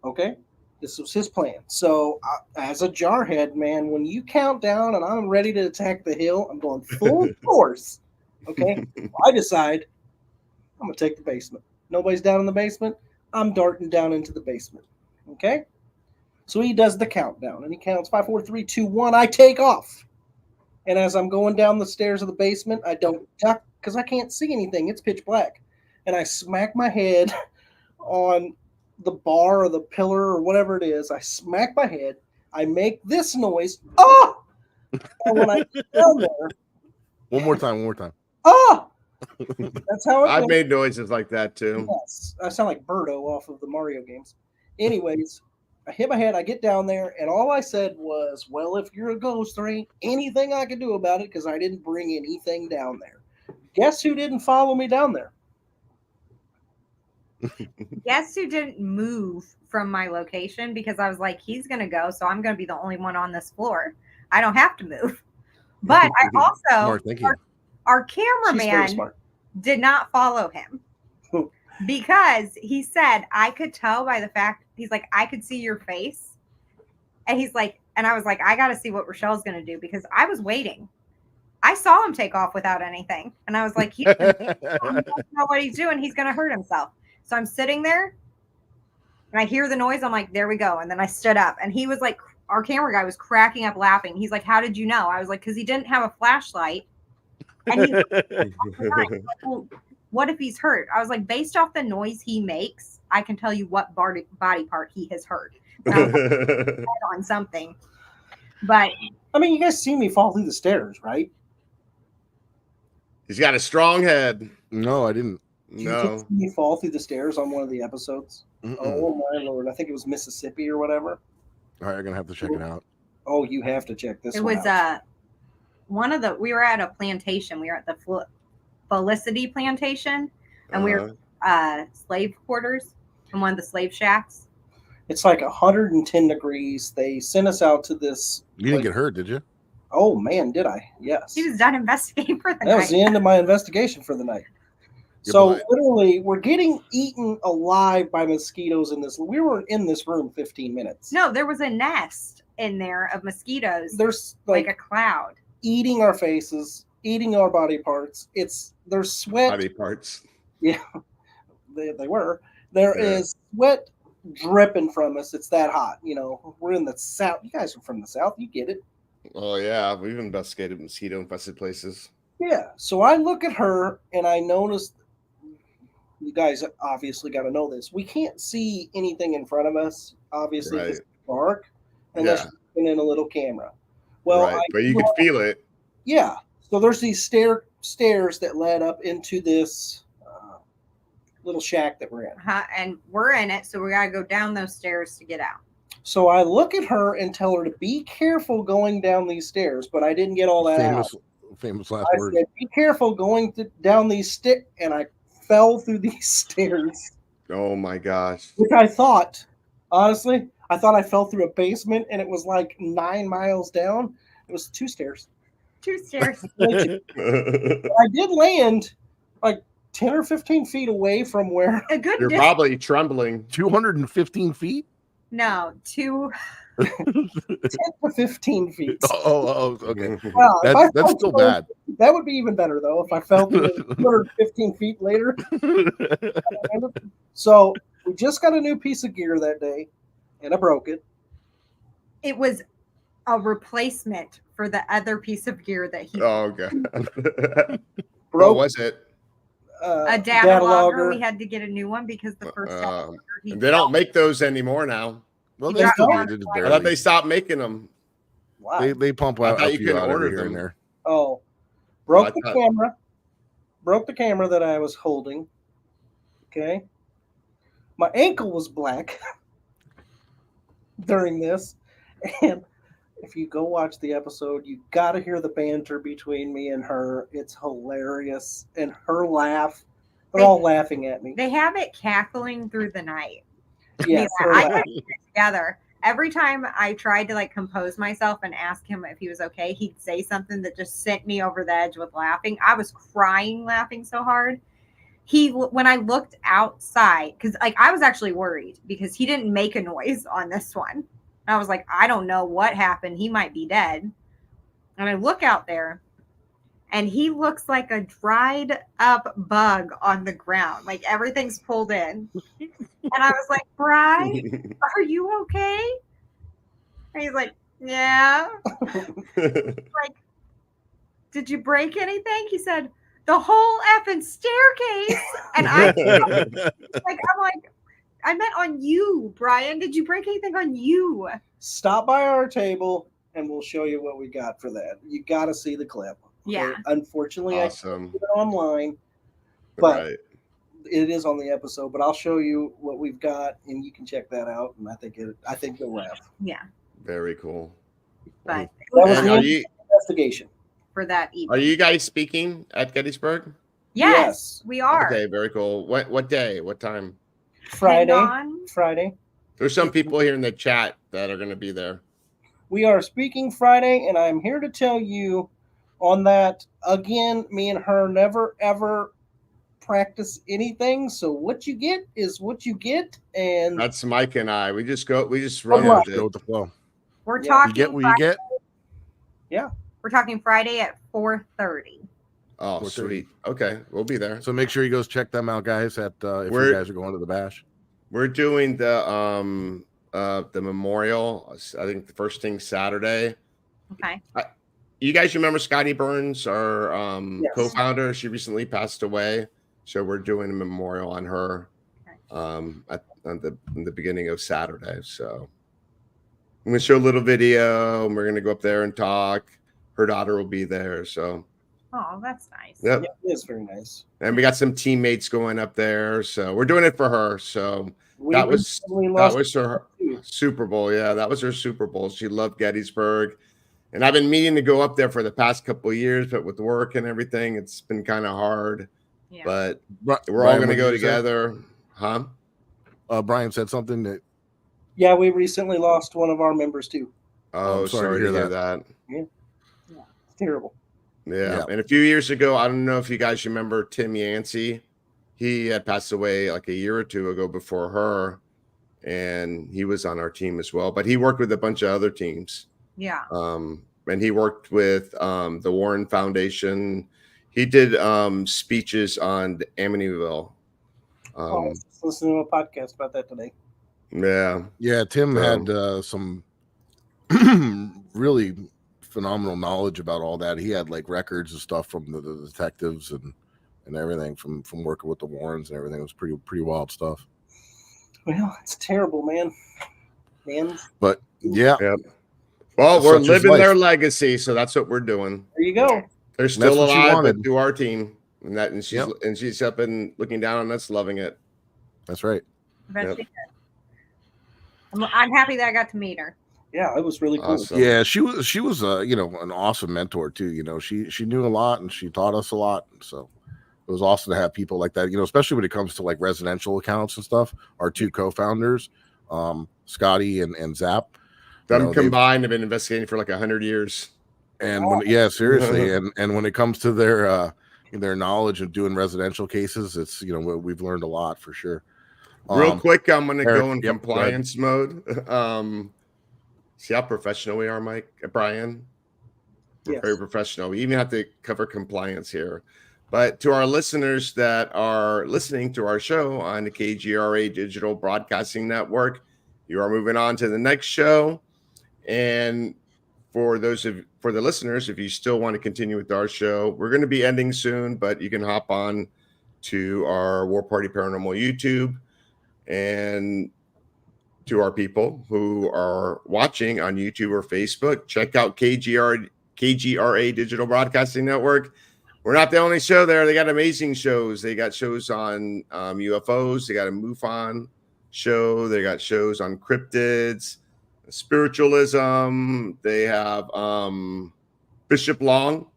Okay? This was his plan. So, as a jarhead, man, when you count down and I'm ready to attack the hill, I'm going full force. Okay? I decide I'm going to take the basement. Nobody's down in the basement. I'm darting down into the basement. Okay? So he does the countdown, and he counts 5, 4, 3, 2, 1. I take off. And as I'm going down the stairs of the basement, I don't duck because I can't see anything. It's pitch black. And I smack my head on the bar or the pillar or whatever it is. I smack my head. I make this noise. Oh! And when I get down there. One more time. Oh! That's how I've made noises like that too. Yes. I sound like Birdo off of the Mario games. Anyways, I hit my head, I get down there, and all I said was, well, if you're a ghost, there ain't anything I can do about it because I didn't bring anything down there. Guess who didn't follow me down there? Guess who didn't move from my location because I was like, he's going to go, so I'm going to be the only one on this floor. I don't have to move. But I also, our cameraman did not follow him. Because he said, I could tell by the fact, he's like, I could see your face. And he's like, and I was like, I got to see what Richel's going to do because I was waiting. I saw him take off without anything. And I was like, he doesn't know what he's doing. He's going to hurt himself. So I'm sitting there and I hear the noise. I'm like, there we go. And then I stood up and he was like, our camera guy was cracking up laughing. He's like, how did you know? I was like, because he didn't have a flashlight. And he's like, what if he's hurt? I was like, based off the noise he makes, I can tell you what body part he has hurt. On something. But I mean, you guys see me fall through the stairs, right? He's got a strong head. No, I didn't. No. You see me fall through the stairs on one of the episodes? Oh my Lord. I think it was Mississippi or whatever. All right, I'm gonna have to check it out. Oh, you have to check this. It was we were at a plantation. We were at the Felicity plantation, and we were slave quarters in one of the slave shacks. It's like 110 degrees. They sent us out to this. You didn't get hurt, did you? Oh man, did I? Yes. He was done investigating for the night. That was the end of my investigation for the night. So literally, we're getting eaten alive by mosquitoes in this. We were in this room 15 minutes. No, there was a nest in there of mosquitoes. There's like a cloud eating our faces, eating our body parts. There's sweat. Body parts. Yeah. they were. There is sweat dripping from us. It's that hot. You know, we're in the South. You guys are from the South. You get it. Oh yeah, we've investigated mosquito-infested places. Yeah. So I look at her and I notice. You guys obviously got to know this. We can't see anything in front of us, obviously, because it's dark, unless you're looking in a little camera. Well, but you can feel it. Yeah. So there's these stairs that led up into this little shack that we're in. And we're in it, so we got to go down those stairs to get out. So I look at her and tell her to be careful going down these stairs, but I didn't get all that famous last words. Said, be careful going down these stairs, and I fell through these stairs. Oh my gosh. Which I thought, honestly, I thought I fell through a basement and it was like 9 miles down. It was 2 stairs. 2 stairs. I did land like 10 or 15 feet away from where you're probably trembling. 215 feet? No, 10 to 15 feet. Oh, okay. Well, that's still bad. That would be even better, though, if I fell 215 feet later. So we just got a new piece of gear that day, and I broke it. It was a replacement for the other piece of gear that he. Oh, God. What was it? A data logger. We had to get a new one because the first they don't make those anymore now. Well, they still do. I thought they stopped making them. Wow. They pump out a few out order here and there. Oh, broke the camera. Broke the camera that I was holding. Okay. My ankle was black during this. And if you go watch the episode, you got to hear the banter between me and her. It's hilarious. And her laugh. They're all laughing at me. They have it cackling through the night. Yes. I put it together. Every time I tried to like compose myself and ask him if he was okay, he'd say something that just sent me over the edge with laughing. I was crying, laughing so hard. When I looked outside, because like I was actually worried because he didn't make a noise on this one. I was like, I don't know what happened. He might be dead. And I look out there and he looks like a dried up bug on the ground. Like everything's pulled in. And I was like, Bri, are you okay? And he's like, yeah. Like, did you break anything? He said, the whole effing staircase. And I'm like, I meant on you, Brian. Did you break anything on you? Stop by our table and we'll show you what we got for that. You got to see the clip. Okay? Yeah. Unfortunately, awesome. I can't put it online, but it is on the episode. But I'll show you what we've got, and you can check that out. And I think you'll laugh. Yeah. Very cool. But that was the investigation for that evening. Are you guys speaking at Gettysburg? Yes, we are. Okay, very cool. What day? What time? Friday. There's some people here in the chat that are going to be there. We are speaking Friday, and I'm here to tell you on that again. Me and her never ever practice anything, so what you get is what you get, and that's Mike and I. We just run with the flow. We're talking. You get what you get. Yeah, we're talking Friday at 4:30. Oh, 4:30. Sweet. Okay, we'll be there. So make sure you guys check them out, guys. If you guys are going to the bash, we're doing the memorial. I think the first thing Saturday. Okay. You guys remember Scotty Burns, our co-founder? She recently passed away, so we're doing a memorial on her in the beginning of Saturday. So I'm gonna show a little video, and we're gonna go up there and talk. Her daughter will be there, so. Oh, that's nice. Yep. Yeah, it is very nice. And we got some teammates going up there, so we're doing it for her. So that was her Super Bowl. Yeah, that was her Super Bowl. She loved Gettysburg. And I've been meaning to go up there for the past couple of years, but with work and everything, it's been kind of hard. Yeah. But we're all going to go together. Huh? Brian said something that. Yeah, we recently lost one of our members too. Oh, sorry to hear that. Yeah. It's terrible. Yeah. And a few years ago, I don't know if you guys remember Tim Yancey. He had passed away like a year or two ago before her, and he was on our team as well. But he worked with a bunch of other teams. Yeah. And he worked with the Warren Foundation. He did speeches on Amityville I was listening to a podcast about that today. Yeah. Tim had some really phenomenal knowledge about all that. He had like records and stuff from the detectives and everything from working with the Warrens and everything. It was pretty wild stuff. Well, it's terrible, man. But yeah. Well, we're living their legacy, so that's what we're doing. There you go. They're still alive, but to our team, and she's up and looking down on us, loving it. That's right. I'm happy that I got to meet her. Yeah, it was really cool. Awesome. Yeah, she was an awesome mentor too. She knew a lot and she taught us a lot. So it was awesome to have people like that. Especially when it comes to like residential accounts and stuff. Our two co-founders, Scotty and Zap, them combined have been investigating for like 100 years. And seriously, and when it comes to their knowledge of doing residential cases, it's we've learned a lot for sure. Real quick, I'm going to go in compliance mode. See how professional we are, Brian? We're very professional. We even have to cover compliance here. But to our listeners that are listening to our show on the KGRA Digital Broadcasting Network, you are moving on to the next show. And for the listeners, if you still want to continue with our show, we're going to be ending soon, but you can hop on to our War Party Paranormal YouTube. And to our people who are watching on YouTube or Facebook, check out KGRA Digital Broadcasting Network. We're not the only show there. They got amazing shows. They got shows on UFOs. They got a MUFON show. They got shows on cryptids, spiritualism. They have Bishop Long.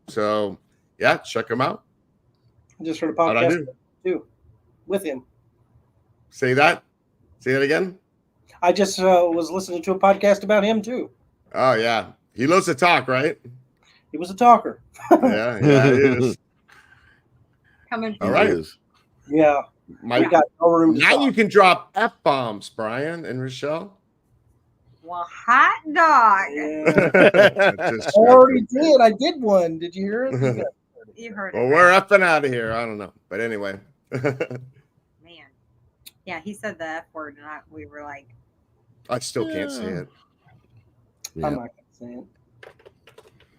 So, yeah, check them out. I just heard a podcast too with him. Say that again. I just was listening to a podcast about him too. Oh yeah, he loves to talk, right? He was a talker. yeah, he is. Coming. All right. Yeah. We got no room. Now you can drop F-bombs, Brian and Richel. Well, hot dog. Yeah. I already did. I did one. Did you hear it? You heard it. Well, we're up and out of here. I don't know, but anyway. Yeah, he said the F word, and we were like, I still can't say it. Yeah. I'm not going to say it.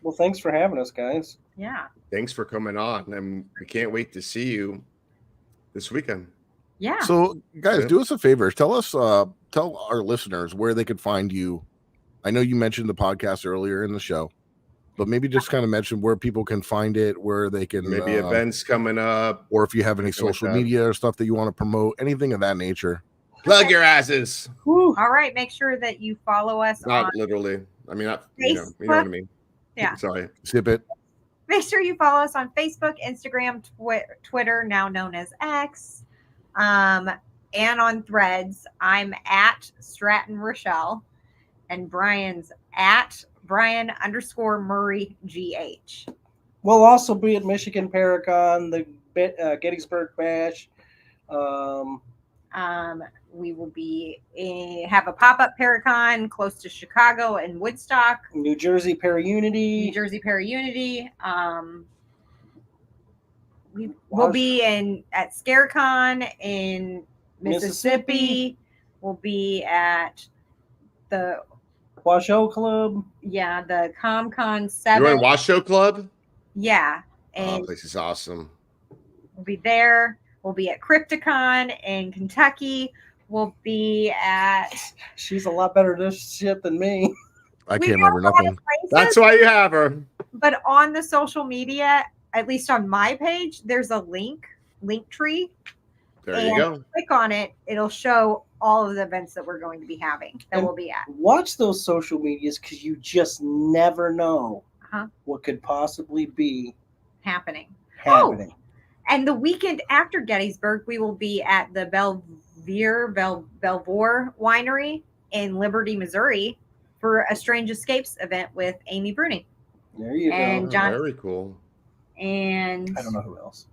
Well, thanks for having us, guys. Yeah. Thanks for coming on, and we can't wait to see you this weekend. Yeah. So, guys, do us a favor. Tell our listeners where they could find you. I know you mentioned the podcast earlier in the show, but maybe just kind of mention where people can find it, where they can maybe events coming up, or if you have any social media or stuff that you want to promote, anything of that nature. Plug your asses. Woo. All right, make sure that you follow us. Not literally. I mean, not, you know what I mean. Yeah. Sorry. Zip it. Make sure you follow us on Facebook, Instagram, Twitter, now known as X, and on Threads. I'm at Stratton Richel, and Brian's at Brian_Murray GH. We'll also be at Michigan Paracon, the Gettysburg Bash. We will be have a pop-up Paracon close to Chicago and Woodstock. New Jersey Paraunity. We'll be at Scarecon in Mississippi. We'll be at the Washoe Club. Yeah, the ComCon 7. You're in Washoe Club? Yeah. And this is awesome. We'll be there. We'll be at Crypticon in Kentucky. We'll be at... She's a lot better at this shit than me. I can't remember nothing. That's why you have her. But on the social media, at least on my page, there's a link tree. There you go. Click on it. It'll show all of the events that we're going to be having, that we'll be at. Watch those social medias because you just never know what could possibly be happening. Oh, and the weekend after Gettysburg, we will be at the Belvoir Winery in Liberty, Missouri for a Strange Escapes event with Amy Bruni. There you go. John, very cool. And I don't know who else.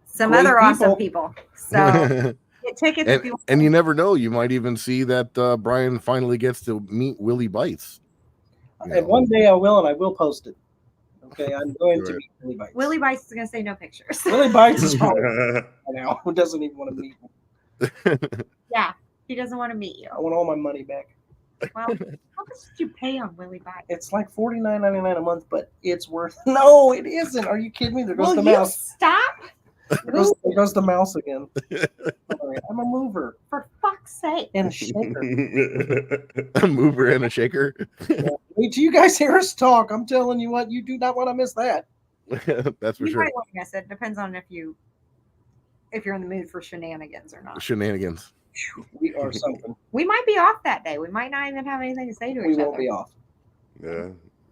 Some great other awesome people. So get tickets if you want. And you never know. You might even see that Brian finally gets to meet Willie Bites. And one day I will, and I will post it. Okay, I'm going to meet Willie Bites. Willie Bites is going to say no pictures. Willie Bites is probably right now. Who doesn't even want to meet me? Yeah, he doesn't want to meet you. I want all my money back. Well, how much did you pay on Willie Bites? It's like $49.99 a month, but it's worth. No, it isn't. Are you kidding me? There goes the mouse. Stop. There goes the mouse again. Sorry, I'm a mover. For fuck's sake. And a shaker. A mover and a shaker. Yeah. Wait till you guys hear us talk. I'm telling you what, you do not want to miss that. That's for you sure. might want to miss it. Depends on if you're in the mood for shenanigans or not. Shenanigans. We are something. We might be off that day. We might not even have anything to say to each other. We won't be off. Yeah.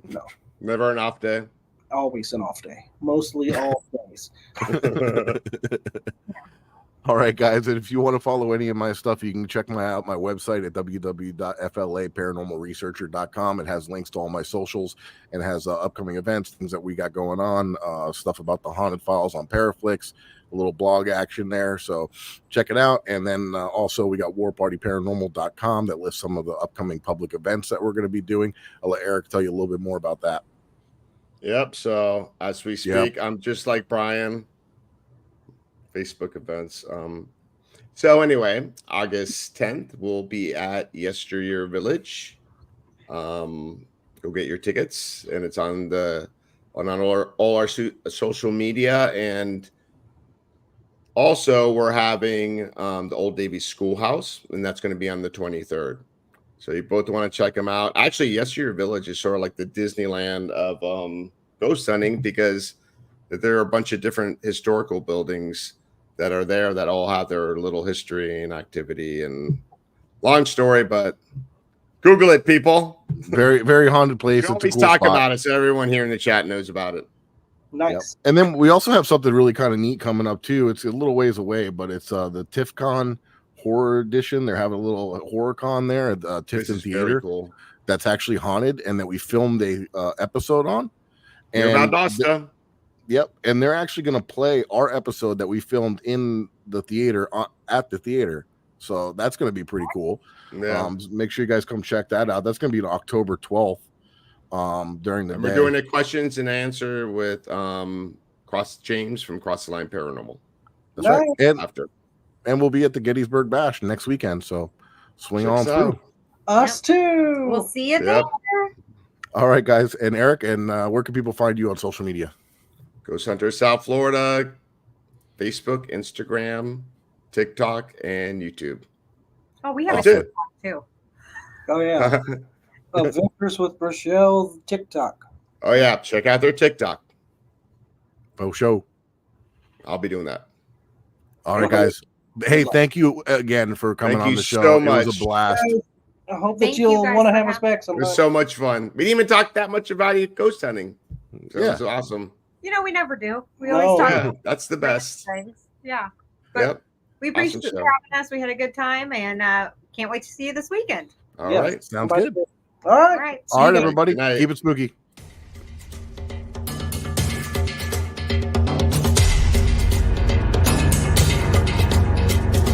No. Never an off day. Always an off day. Mostly all days. All right, guys. And if you want to follow any of my stuff, you can check out my website at www.flaparanormalresearcher.com. It has links to all my socials and has upcoming events, things that we got going on, stuff about the haunted files on Paraflix, a little blog action there. So check it out. And then also we got warpartyparanormal.com that lists some of the upcoming public events that we're going to be doing. I'll let Eric tell you a little bit more about that. Yep. So as we speak, I'm just like Brian. Facebook events. So anyway, August 10th, we'll be at Yesteryear Village. Go get your tickets, and it's on all our social media, and also we're having the Old Davy Schoolhouse, and that's going to be on the 23rd. So you both want to check them out. Actually, Yesteryear Village is sort of like the Disneyland of ghost hunting, because there are a bunch of different historical buildings that are there that all have their little history and activity, and long story, but Google it, people. Very, very haunted place. We always talk about it, so everyone here in the chat knows about it. Nice. Yep. And then we also have something really kind of neat coming up too. It's a little ways away, but it's the TIFCon Horror Edition. They're having a little horror con there at Tifton Theater. Cool. That's actually haunted, and that we filmed a episode on. And yep, and they're actually going to play our episode that we filmed in the theater at the theater. So that's going to be pretty cool. Yeah. Make sure you guys come check that out. That's going to be on October 12th during the day. We're doing a questions and answer with James from Cross the Line Paranormal. That's right. And we'll be at the Gettysburg Bash next weekend. So swing on through. Us too. We'll see you there. All right, guys. And Eric, and where can people find you on social media? Ghost Hunter South Florida, Facebook, Instagram, TikTok, and YouTube. Oh, we have a TikTok too. Oh yeah. Adventures with Richel TikTok. Oh yeah, check out their TikTok. Oh, show. I'll be doing that. All right, guys. Hey, thank you again for coming on the show. So much. It was a blast. I hope that you'll want to have us back sometime. It was so much fun. We didn't even talk that much about ghost hunting. So it was awesome. We never do. We always talk. Yeah, that's the best. Things. Yeah. But we appreciate you having us. We had a good time, and can't wait to see you this weekend. All right. Sounds good. All right. All right, everybody. Keep it spooky.